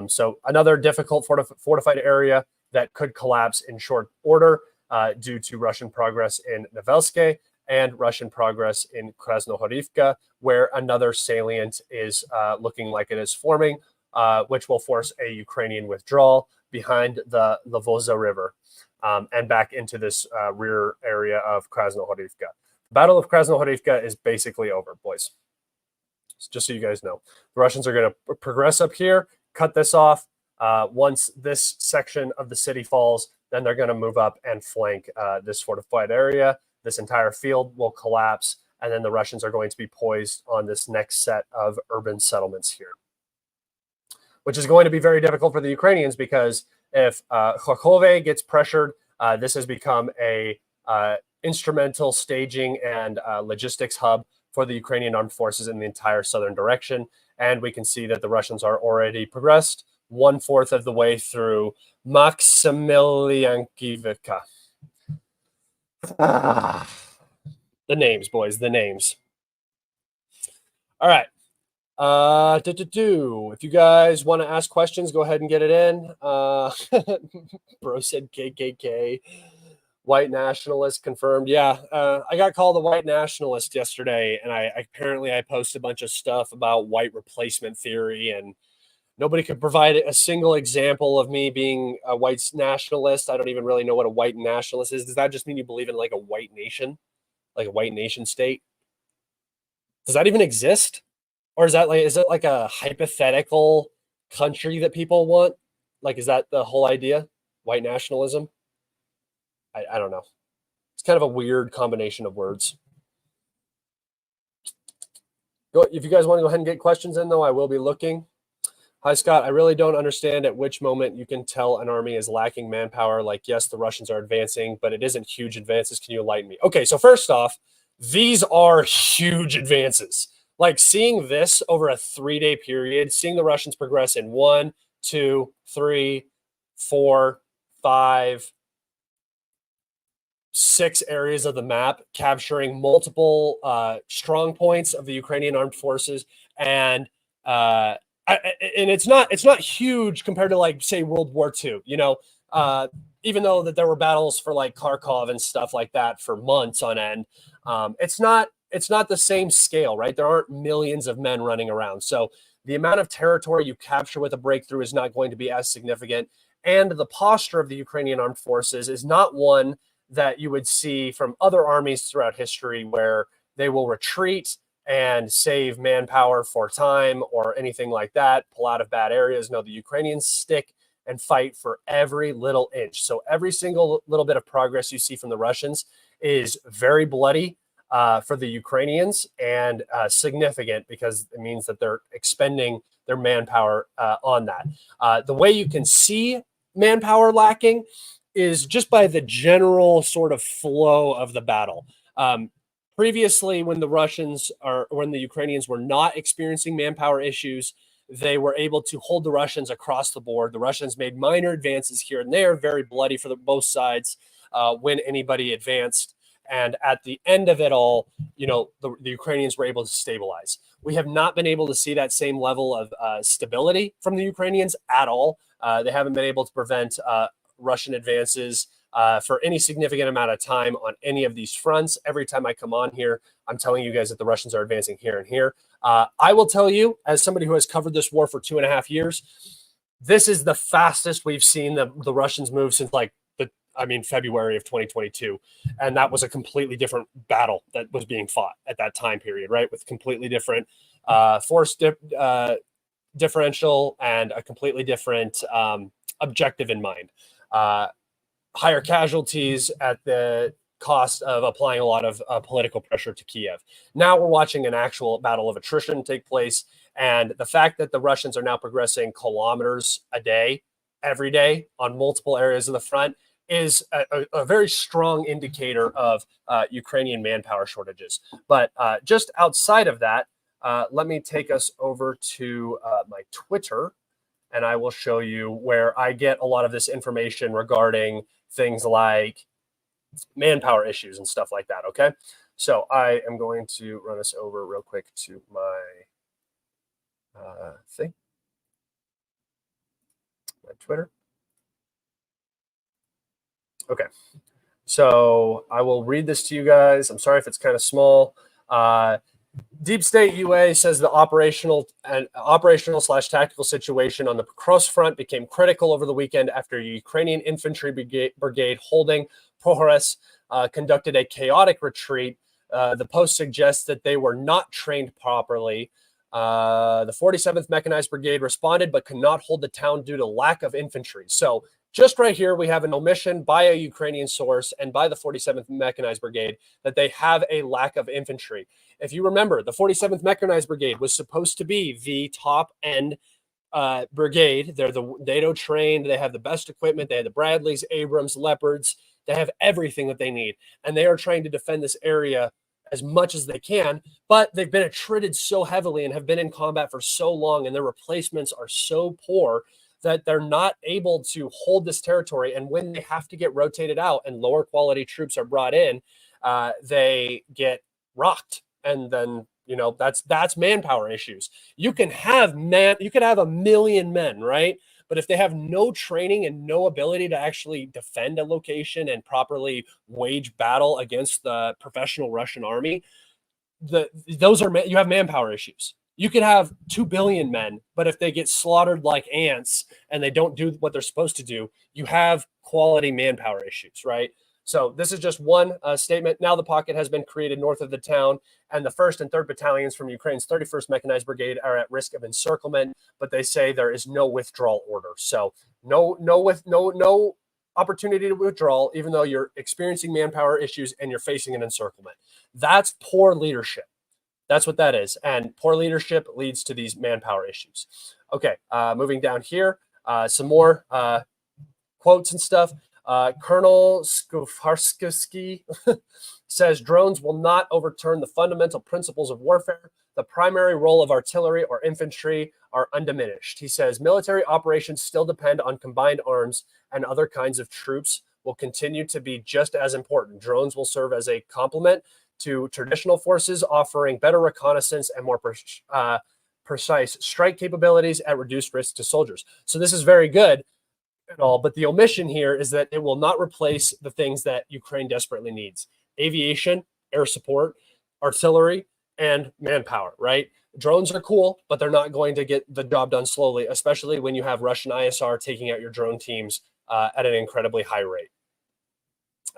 So another difficult fortified area that could collapse in short order due to Russian progress in Novelske and Russian progress in Krasnohorivka, where another salient is looking like it is forming, which will force a Ukrainian withdrawal behind the Voza River and back into this rear area of Krasnohorivka. The Battle of Krasnohorivka is basically over, boys. Just so you guys know. The Russians are going to progress up here, cut this off. Once this section of the city falls, then they're going to move up and flank this fortified area. This entire field will collapse, and then the Russians are going to be poised on this next set of urban settlements here, which is going to be very difficult for the Ukrainians because if Kharkov gets pressured, this has become a instrumental staging and logistics hub for the Ukrainian armed forces in the entire southern direction. And we can see that the Russians are already progressed 1/4 of the way through Maximiliankivka. The names, boys, the names. All right. If you guys want to ask questions, go ahead and get it in. Bro said KKK. White nationalist confirmed. Yeah, I got called a white nationalist yesterday, and I posted a bunch of stuff about white replacement theory, and nobody could provide a single example of me being a white nationalist. I don't even really know what a white nationalist is. Does that just mean you believe in like a white nation, like a white nation state? Does that even exist? Or is it like a hypothetical country that people want? Like, is that the whole idea? White nationalism? I don't know. It's kind of a weird combination of words. If you guys want to go ahead and get questions in, though, I will be looking. Hi, Scott. I really don't understand at which moment you can tell an army is lacking manpower. Like, yes, the Russians are advancing, but it isn't huge advances. Can you enlighten me? Okay, so first off, these are huge advances. Like seeing this over a 3-day period, seeing the Russians progress in 1, 2, 3, 4, 5, 6 areas of the map, capturing multiple strong points of the Ukrainian armed forces, and it's not huge compared to like say World War II. You know, even though that there were battles for like Kharkov and stuff like that for months on end, it's not the same scale, right? There aren't millions of men running around, so the amount of territory you capture with a breakthrough is not going to be as significant, and the posture of the Ukrainian armed forces is not one that you would see from other armies throughout history where they will retreat and save manpower for time or anything like that, pull out of bad areas. No, the Ukrainians stick and fight for every little inch. So every single little bit of progress you see from the Russians is very bloody for the Ukrainians and significant because it means that they're expending their manpower on that. The way you can see manpower lacking is just by the general sort of flow of the battle. Previously, when the Ukrainians were not experiencing manpower issues, they were able to hold the Russians across the board. The Russians made minor advances here and there, very bloody for both sides when anybody advanced. And at the end of it all, you know, the Ukrainians were able to stabilize. We have not been able to see that same level of stability from the Ukrainians at all. They haven't been able to prevent Russian advances for any significant amount of time on any of these fronts. Every time I come on here, I'm telling you guys that the Russians are advancing here and here. I will tell you, as somebody who has covered this war for 2.5 years, this is the fastest we've seen the Russians move since February of 2022. And that was a completely different battle that was being fought at that time period, right? With completely different force differential and a completely different objective in mind. Higher casualties at the cost of applying a lot of political pressure to Kiev. Now we're watching an actual battle of attrition take place. And the fact that the Russians are now progressing kilometers a day, every day on multiple areas of the front is a very strong indicator of Ukrainian manpower shortages. But just outside of that, let me take us over to my Twitter, and I will show you where I get a lot of this information regarding things like manpower issues and stuff like that, okay? So I am going to run us over real quick to my thing, my Twitter. Okay. So I will read this to you guys. I'm sorry if it's kind of small. Deep State UA says the operational / tactical situation on the Pokrovsk front became critical over the weekend after a Ukrainian infantry brigade holding Pokrovsk conducted a chaotic retreat. The post suggests that they were not trained properly. The 47th Mechanized Brigade responded but could not hold the town due to lack of infantry. So just right here, we have an omission by a Ukrainian source and by the 47th Mechanized Brigade that they have a lack of infantry. If you remember, the 47th Mechanized Brigade was supposed to be the top end brigade. They're the NATO trained. They have the best equipment. They have the Bradleys, Abrams, Leopards. They have everything that they need. And they are trying to defend this area as much as they can, but they've been attrited so heavily and have been in combat for so long, and their replacements are so poor that they're not able to hold this territory. And when they have to get rotated out and lower quality troops are brought in, they get rocked. And then, that's manpower issues. You can have a million men, right? But if they have no training and no ability to actually defend a location and properly wage battle against the professional Russian army, you have manpower issues. You could have 2 billion men, but if they get slaughtered like ants and they don't do what they're supposed to do, you have quality manpower issues, right? So this is just one statement. Now the pocket has been created north of the town, and the 1st and 3rd battalions from Ukraine's 31st Mechanized Brigade are at risk of encirclement, but they say there is no withdrawal order. So no opportunity to withdraw, even though you're experiencing manpower issues and you're facing an encirclement. That's poor leadership. That's what that is. And poor leadership leads to these manpower issues. Okay, moving down here, some more quotes and stuff. Colonel Skofarsky says drones will not overturn the fundamental principles of warfare. The primary role of artillery or infantry are undiminished. He says military operations still depend on combined arms, and other kinds of troops will continue to be just as important. Drones will serve as a complement to traditional forces, offering better reconnaissance and more precise strike capabilities at reduced risk to soldiers. So this is very good and all, but the omission here is that it will not replace the things that Ukraine desperately needs: aviation, air support, artillery, and manpower, right? Drones are cool, but they're not going to get the job done slowly, especially when you have Russian ISR taking out your drone teams at an incredibly high rate,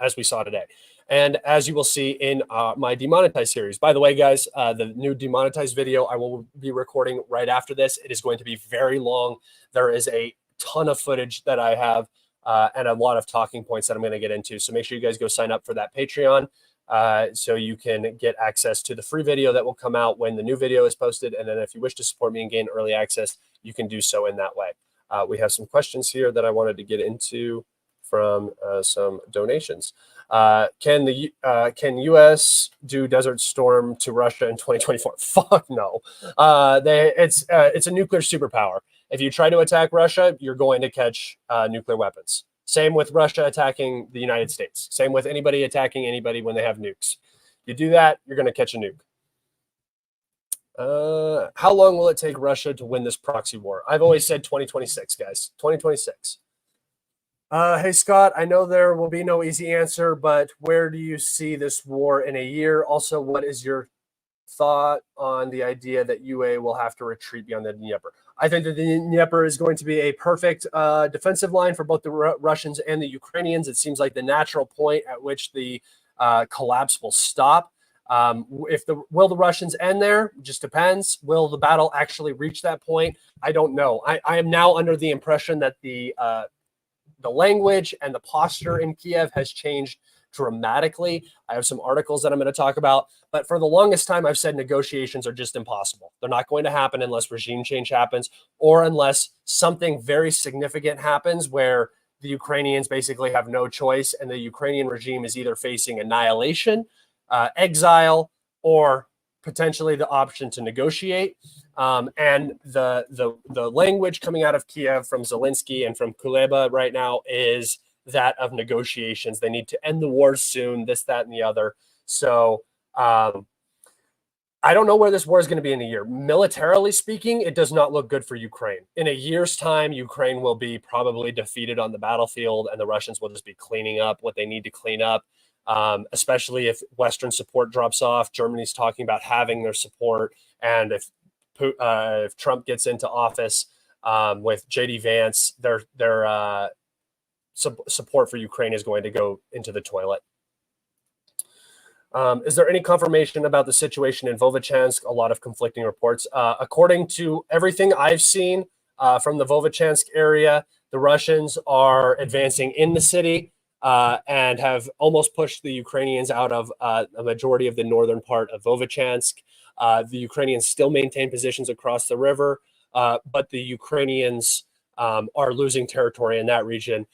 as we saw today. And as you will see in my demonetized series. By the way, guys, the new demonetized video I will be recording right after this. It is going to be very long. There is a ton of footage that I have and a lot of talking points that I'm going to get into. So make sure you guys go sign up for that Patreon so you can get access to the free video that will come out when the new video is posted. And then if you wish to support me and gain early access, you can do so in that way. We have some questions here that I wanted to get into from some donations. Can U.S. do Desert Storm to Russia in 2024? Fuck no. It's a nuclear superpower. If you try to attack Russia, you're going to catch nuclear weapons. Same with Russia attacking the United States. Same with anybody attacking anybody when they have nukes. You do that, you're going to catch a nuke. How long will it take Russia to win this proxy war? I've always said 2026, guys. 2026. Hey, Scott, I know there will be no easy answer, but where do you see this war in a year? Also, what is your thought on the idea that UA will have to retreat beyond the Dnieper? I think that the Dnieper is going to be a perfect defensive line for both the Russians and the Ukrainians. It seems like the natural point at which the collapse will stop. Will the Russians end there? Just depends. Will the battle actually reach that point? I don't know. I am now under the impression that the language and the posture in Kiev has changed dramatically. I have some articles that I'm going to talk about, but for the longest time, I've said negotiations are just impossible. They're not going to happen unless regime change happens or unless something very significant happens where the Ukrainians basically have no choice and the Ukrainian regime is either facing annihilation, exile, or potentially the option to negotiate. And the language coming out of Kiev from Zelensky and from Kuleba right now is that of negotiations. They need to end the war soon, this, that, and the other. So I don't know where this war is going to be in a year. Militarily speaking, it does not look good for Ukraine. In a year's time, Ukraine will be probably defeated on the battlefield, and the Russians will just be cleaning up what they need to clean up, especially if Western support drops off. Germany's talking about having their support, and if Trump gets into office with J.D. Vance, their support for Ukraine is going to go into the toilet. Is there any confirmation about the situation in Vovchansk? A lot of conflicting reports. According to everything I've seen from the Vovchansk area, the Russians are advancing in the city and have almost pushed the Ukrainians out of a majority of the northern part of Vovchansk. The Ukrainians still maintain positions across the river, but the Ukrainians are losing territory in that region.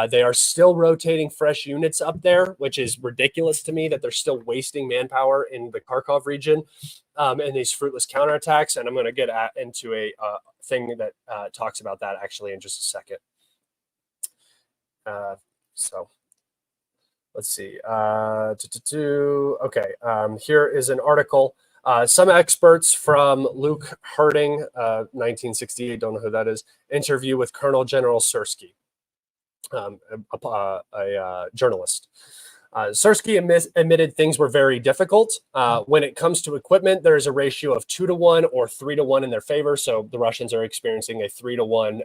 They are still rotating fresh units up there, which is ridiculous to me that they're still wasting manpower in the Kharkov region in these fruitless counterattacks. And I'm going to get into a thing that talks about that actually in just a second. So let's see. Okay, here is an article. Some experts from Luke Herding, 1968, don't know who that is, interview with Colonel General Sersky, a journalist. Sersky admitted things were very difficult. When it comes to equipment, there is a ratio of 2-to-1 or 3-to-1 in their favor. So the Russians are experiencing a 3-to-1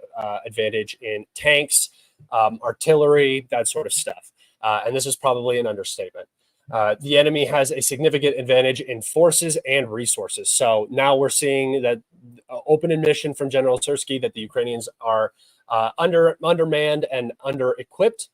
advantage in tanks, artillery, that sort of stuff. And this is probably an understatement. The enemy has a significant advantage in forces and resources. So now we're seeing that open admission from General Sersky that the Ukrainians are undermanned and under-equipped.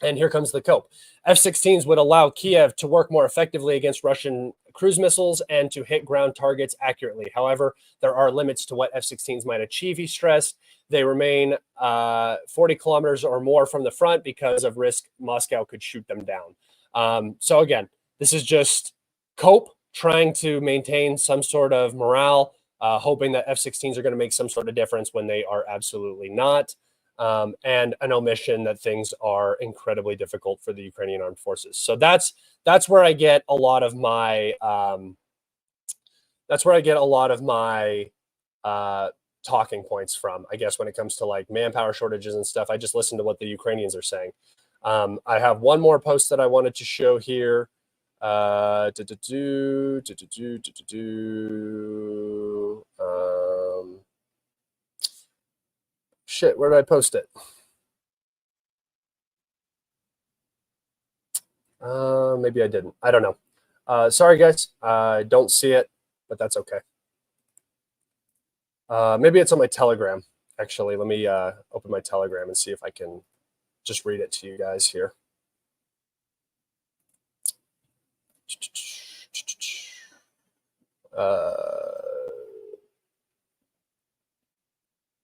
And here comes the cope. F-16s would allow Kiev to work more effectively against Russian cruise missiles and to hit ground targets accurately. However, there are limits to what F-16s might achieve, he stressed. They remain 40 kilometers or more from the front because of risk Moscow could shoot them down. So again, this is just cope, trying to maintain some sort of morale, hoping that F-16s are going to make some sort of difference when they are absolutely not. And an omission that things are incredibly difficult for the Ukrainian armed forces. So that's where I get a lot of my talking points from, I guess, when it comes to like manpower shortages and stuff. I just listen to what the Ukrainians are saying. I have one more post that I wanted to show here. Shit, where did I post it? Maybe I didn't. I don't know. Sorry, guys. I don't see it, but that's okay. Maybe it's on my Telegram. Actually, let me open my Telegram and see if I can just read it to you guys here.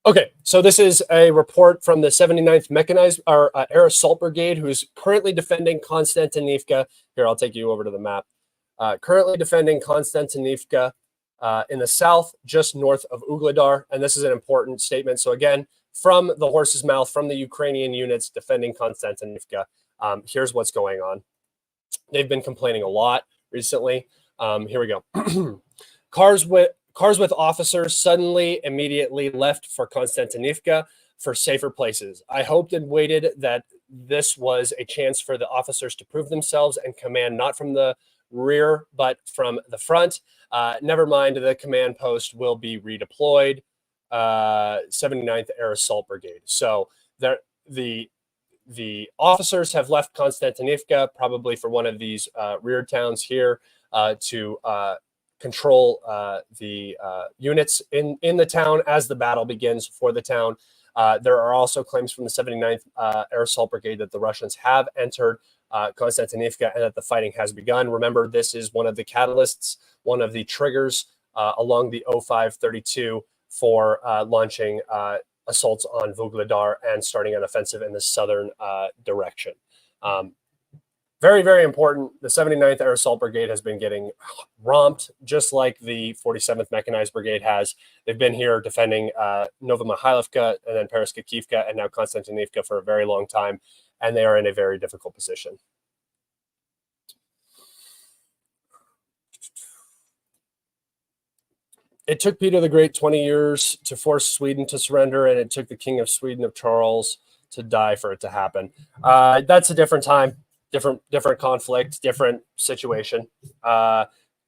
Okay, so this is a report from the 79th Mechanized Air Assault Brigade, who's currently defending Konstantinivka. Here, I'll take you over to the map. Currently defending Konstantinivka in the south, just north of Ugledar. And this is an important statement. So again, from the horse's mouth, from the Ukrainian units defending Konstantinivka, here's what's going on. They've been complaining a lot recently. Here we go. Cars with officers suddenly, immediately left for Konstantinivka for safer places. I hoped and waited that this was a chance for the officers to prove themselves and command not from the rear, but from the front. Never mind, the command post will be redeployed. 79th Air Assault Brigade. So the officers have left Konstantinivka, probably for one of these rear towns here, to control the units in the town as the battle begins for the town. There are also claims from the 79th Air Assault Brigade that the Russians have entered Konstantinivka and that the fighting has begun. Remember, this is one of the catalysts, one of the triggers along the 0532 for launching assaults on Vuhledar and starting an offensive in the southern direction. Very, very important. The 79th Air Assault Brigade has been getting romped, just like the 47th Mechanized Brigade has. They've been here defending Novomikhailivka and then Pereskiivka and now Konstantinivka for a very long time, and they are in a very difficult position. It took Peter the Great 20 years to force Sweden to surrender, and it took the King of Sweden of Charles to die for it to happen. That's a different time, different conflict, different situation.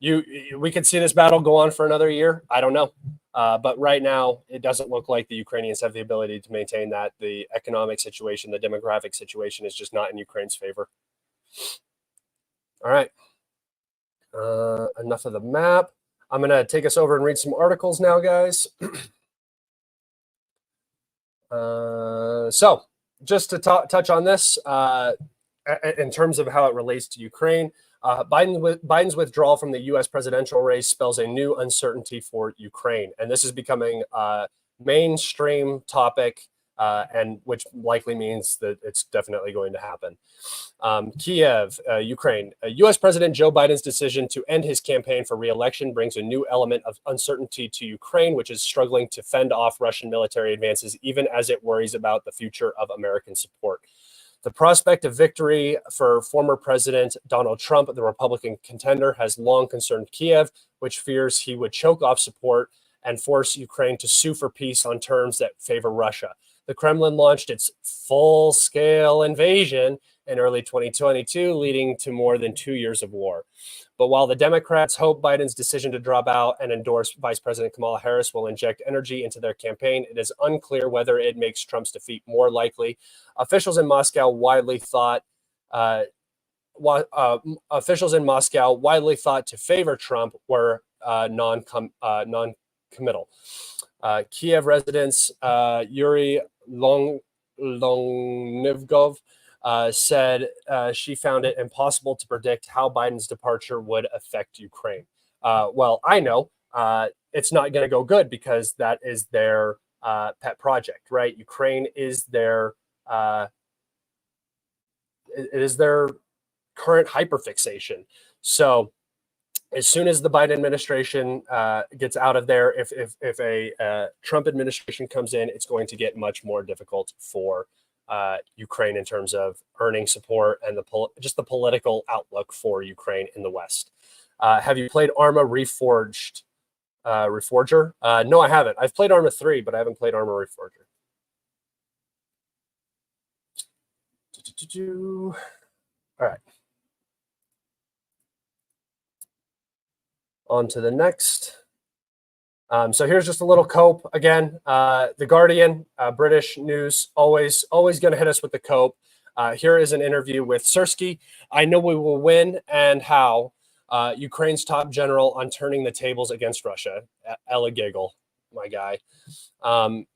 We could see this battle go on for another year. I don't know. But right now, it doesn't look like the Ukrainians have the ability to maintain that. The economic situation, the demographic situation is just not in Ukraine's favor. All right. Enough of the map. I'm going to take us over and read some articles now, guys. So just to touch on this, in terms of how it relates to Ukraine, Biden's withdrawal from the U.S. presidential race spells a new uncertainty for Ukraine. And this is becoming a mainstream topic, and which likely means that it's definitely going to happen. Kiev, Ukraine. U.S. President Joe Biden's decision to end his campaign for re-election brings a new element of uncertainty to Ukraine, which is struggling to fend off Russian military advances, even as it worries about the future of American support. The prospect of victory for former President Donald Trump, the Republican contender, has long concerned Kiev, which fears he would choke off support and force Ukraine to sue for peace on terms that favor Russia. The Kremlin launched its full-scale invasion in early 2022, leading to more than 2 years of war. But while the Democrats hope Biden's decision to drop out and endorse Vice President Kamala Harris will inject energy into their campaign, it is unclear whether it makes Trump's defeat more likely. Officials in Moscow widely thought to favor Trump were non-committal. Kiev residents Yuri Longnivgov said she found it impossible to predict how Biden's departure would affect Ukraine. Well, I know it's not going to go good because that is their pet project, right? Ukraine is their current hyperfixation. So as soon as the Biden administration gets out of there, if a Trump administration comes in, it's going to get much more difficult for Ukraine in terms of earning support and just the political outlook for Ukraine in the West. Have you played Arma Reforged? Reforger? No, I haven't. I've played Arma 3, but I haven't played Arma Reforger. All right. On to the next. So here's just a little cope again. The Guardian, British news, always going to hit us with the cope. Here is an interview with Syrskyi. I know we will win, and how. Ukraine's top general on turning the tables against Russia. Ella Giggle, my guy.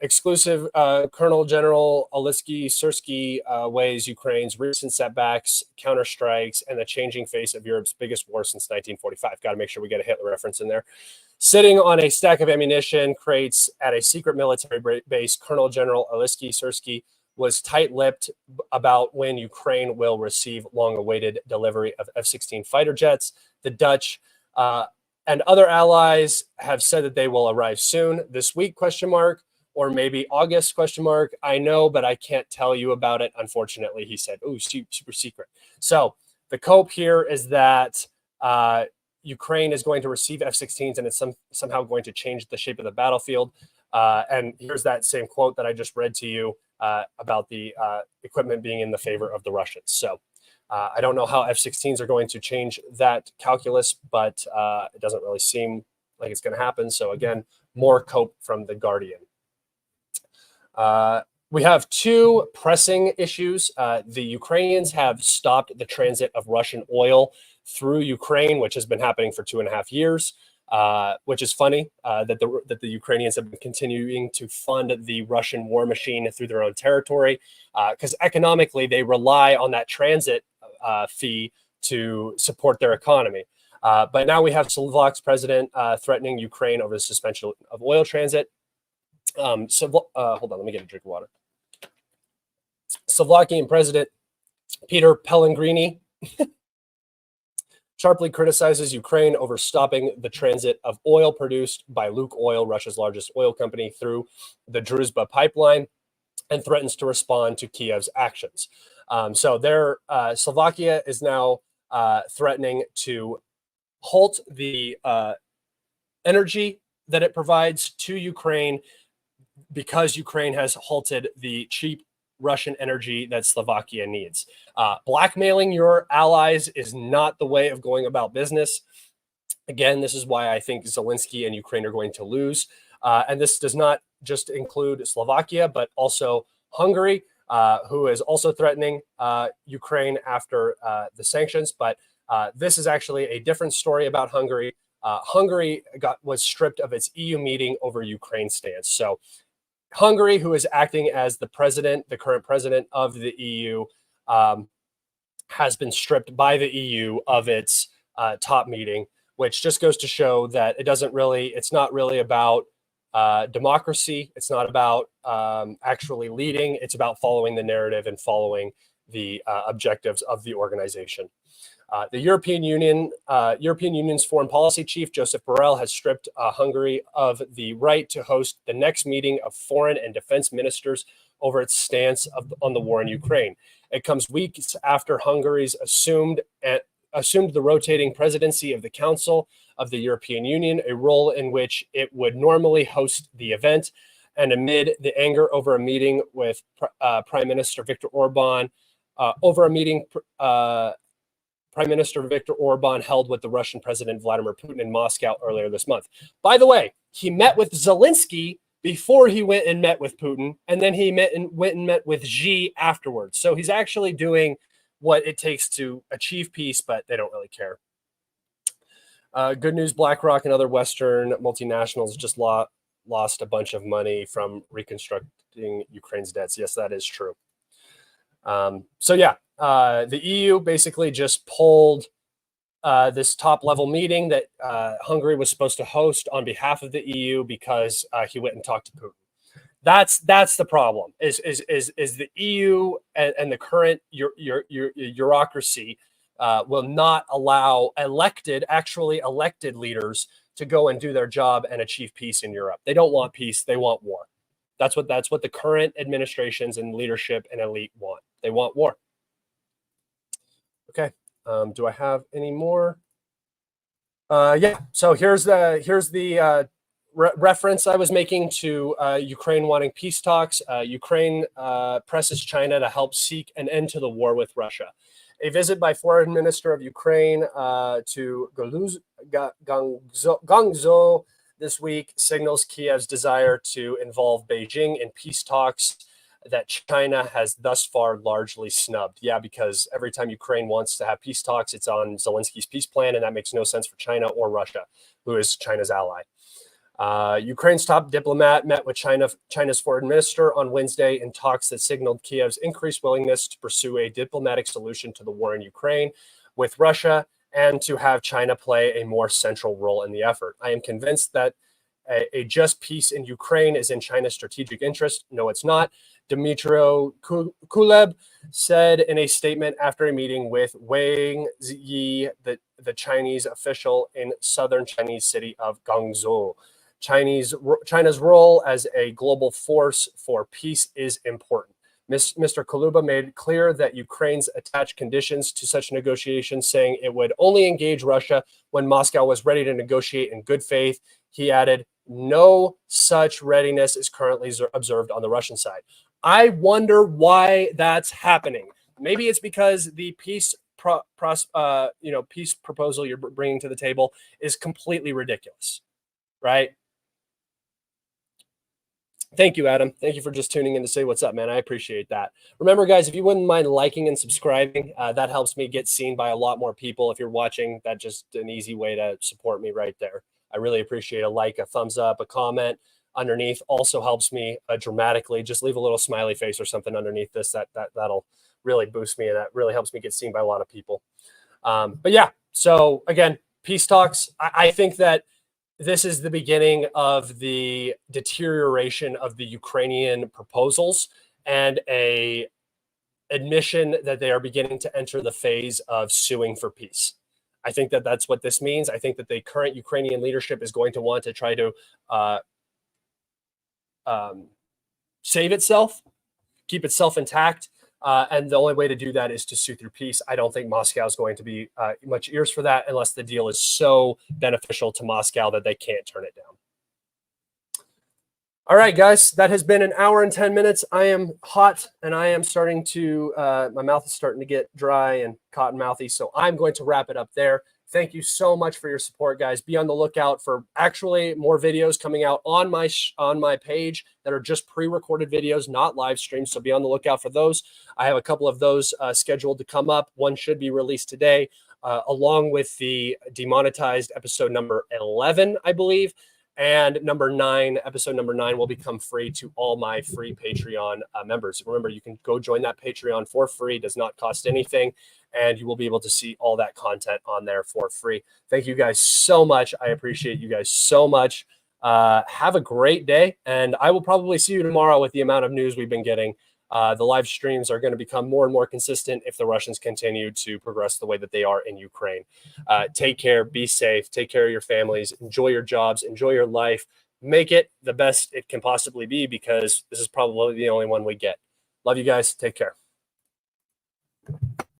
Exclusive Colonel General Syrskyi weighs Ukraine's recent setbacks, counterstrikes, and the changing face of Europe's biggest war since 1945. Got to make sure we get a Hitler reference in there. Sitting on a stack of ammunition crates at a secret military base, Colonel General Syrskyi was tight-lipped about when Ukraine will receive long-awaited delivery of F-16 fighter jets. The Dutch and other allies have said that they will arrive soon, this week, ? Or maybe August, ? I know, but I can't tell you about it, unfortunately, he said. Oh, super secret. So the cope here is that Ukraine is going to receive F-16s, and it's somehow going to change the shape of the battlefield. And here's that same quote that I just read to you about the equipment being in the favor of the Russians. So I don't know how F-16s are going to change that calculus, but it doesn't really seem like it's going to happen. So again, more cope from the Guardian. We have two pressing issues. The Ukrainians have stopped the transit of Russian oil through Ukraine, which has been happening for 2.5 years. Which is funny that the Ukrainians have been continuing to fund the Russian war machine through their own territory, because economically they rely on that transit fee to support their economy. But now we have Slovak's president threatening Ukraine over the suspension of oil transit. Hold on, let me get a drink of water. Slovakian President Peter Pellegrini sharply criticizes Ukraine over stopping the transit of oil produced by Lukoil, Russia's largest oil company, through the Druzhba pipeline, and threatens to respond to Kiev's actions. So Slovakia is now threatening to halt the energy that it provides to Ukraine because Ukraine has halted the cheap Russian energy that Slovakia needs. Blackmailing your allies is not the way of going about business. Again, this is why I think Zelensky and Ukraine are going to lose. And this does not just include Slovakia, but also Hungary, who is also threatening Ukraine after the sanctions. But this is actually a different story about Hungary. Hungary was stripped of its EU meeting over Ukraine's stance. So Hungary, who is acting as the president, the current president of the EU, has been stripped by the EU of its top meeting, which just goes to show that it's not really about democracy. It's not about actually leading. It's about following the narrative and following the objectives of the organization. The European Union's foreign policy chief, Joseph Borrell, has stripped Hungary of the right to host the next meeting of foreign and defense ministers over its stance on the war in Ukraine. It comes weeks after Hungary's assumed the rotating presidency of the Council of the European Union, a role in which it would normally host the event, and amid the anger over a meeting with Prime Minister Viktor Orban, Prime Minister Viktor Orban held with the Russian President Vladimir Putin in Moscow earlier this month. By the way, he met with Zelensky before he went and met with Putin, and then he went and met with Xi afterwards. So he's actually doing what it takes to achieve peace, but they don't really care. Good news, BlackRock and other Western multinationals just lost a bunch of money from reconstructing Ukraine's debts. Yes, that is true. The EU basically just pulled this top-level meeting that Hungary was supposed to host on behalf of the EU because he went and talked to Putin. That's the problem. Is the EU and the current bureaucracy will not allow actually elected leaders to go and do their job and achieve peace in Europe. They don't want peace; they want war. That's what the current administrations and leadership and elite want. They want war. Okay. Do I have any more? Yeah. So here's the reference I was making to Ukraine wanting peace talks. Ukraine presses China to help seek an end to the war with Russia. A visit by Foreign Minister of Ukraine to Guangzhou this week signals Kiev's desire to involve Beijing in peace talks that China has thus far largely snubbed. Yeah, because every time Ukraine wants to have peace talks, it's on Zelensky's peace plan, and that makes no sense for China or Russia, who is China's ally. Ukraine's top diplomat met with China's foreign minister on Wednesday in talks that signaled Kiev's increased willingness to pursue a diplomatic solution to the war in Ukraine with Russia and to have China play a more central role in the effort. I am convinced that a just peace in Ukraine is in China's strategic interest. No, it's not. Dmytro Kuleb said in a statement after a meeting with Wang Yi, the Chinese official in southern Chinese city of Guangzhou. China's role as a global force for peace is important. Mr. Kuleba made clear that Ukraine's attached conditions to such negotiations, saying it would only engage Russia when Moscow was ready to negotiate in good faith. He added, no such readiness is currently observed on the Russian side. I wonder why that's happening. Maybe it's because the peace proposal you're bringing to the table is completely ridiculous, right? Thank you, Adam. Thank you for just tuning in to say what's up, man. I appreciate that. Remember, guys, if you wouldn't mind liking and subscribing, that helps me get seen by a lot more people. If you're watching, that's just an easy way to support me right there. I really appreciate a like, a thumbs up, a comment underneath also helps me dramatically. Just leave a little smiley face or something underneath this. That'll really boost me, and that really helps me get seen by a lot of people. But yeah, so again, peace talks. I think that this is the beginning of the deterioration of the Ukrainian proposals and a admission that they are beginning to enter the phase of suing for peace. I think that that's what this means. I think that the current Ukrainian leadership is going to want to try to save itself, keep itself intact. And the only way to do that is to sue through peace. I don't think Moscow is going to be much ears for that unless the deal is so beneficial to Moscow that they can't turn it down. All right, guys, that has been an hour and 10 minutes. I am hot and I am starting to, my mouth is starting to get dry and cotton mouthy. So I'm going to wrap it up there. Thank you so much for your support, guys. Be on the lookout for actually more videos coming out on my page that are just pre-recorded videos, not live streams. So be on the lookout for those. I have a couple of those scheduled to come up. One should be released today, along with the demonetized episode number 11, I believe. And episode number 9 will become free to all my free Patreon members. Remember, you can go join that Patreon for free. It does not cost anything. And you will be able to see all that content on there for free. Thank you guys so much. I appreciate you guys so much. Have a great day. And I will probably see you tomorrow with the amount of news we've been getting. The live streams are going to become more and more consistent if the Russians continue to progress the way that they are in Ukraine. Take care, be safe, take care of your families, enjoy your jobs, enjoy your life, make it the best it can possibly be, because this is probably the only one we get. Love you guys. Take care.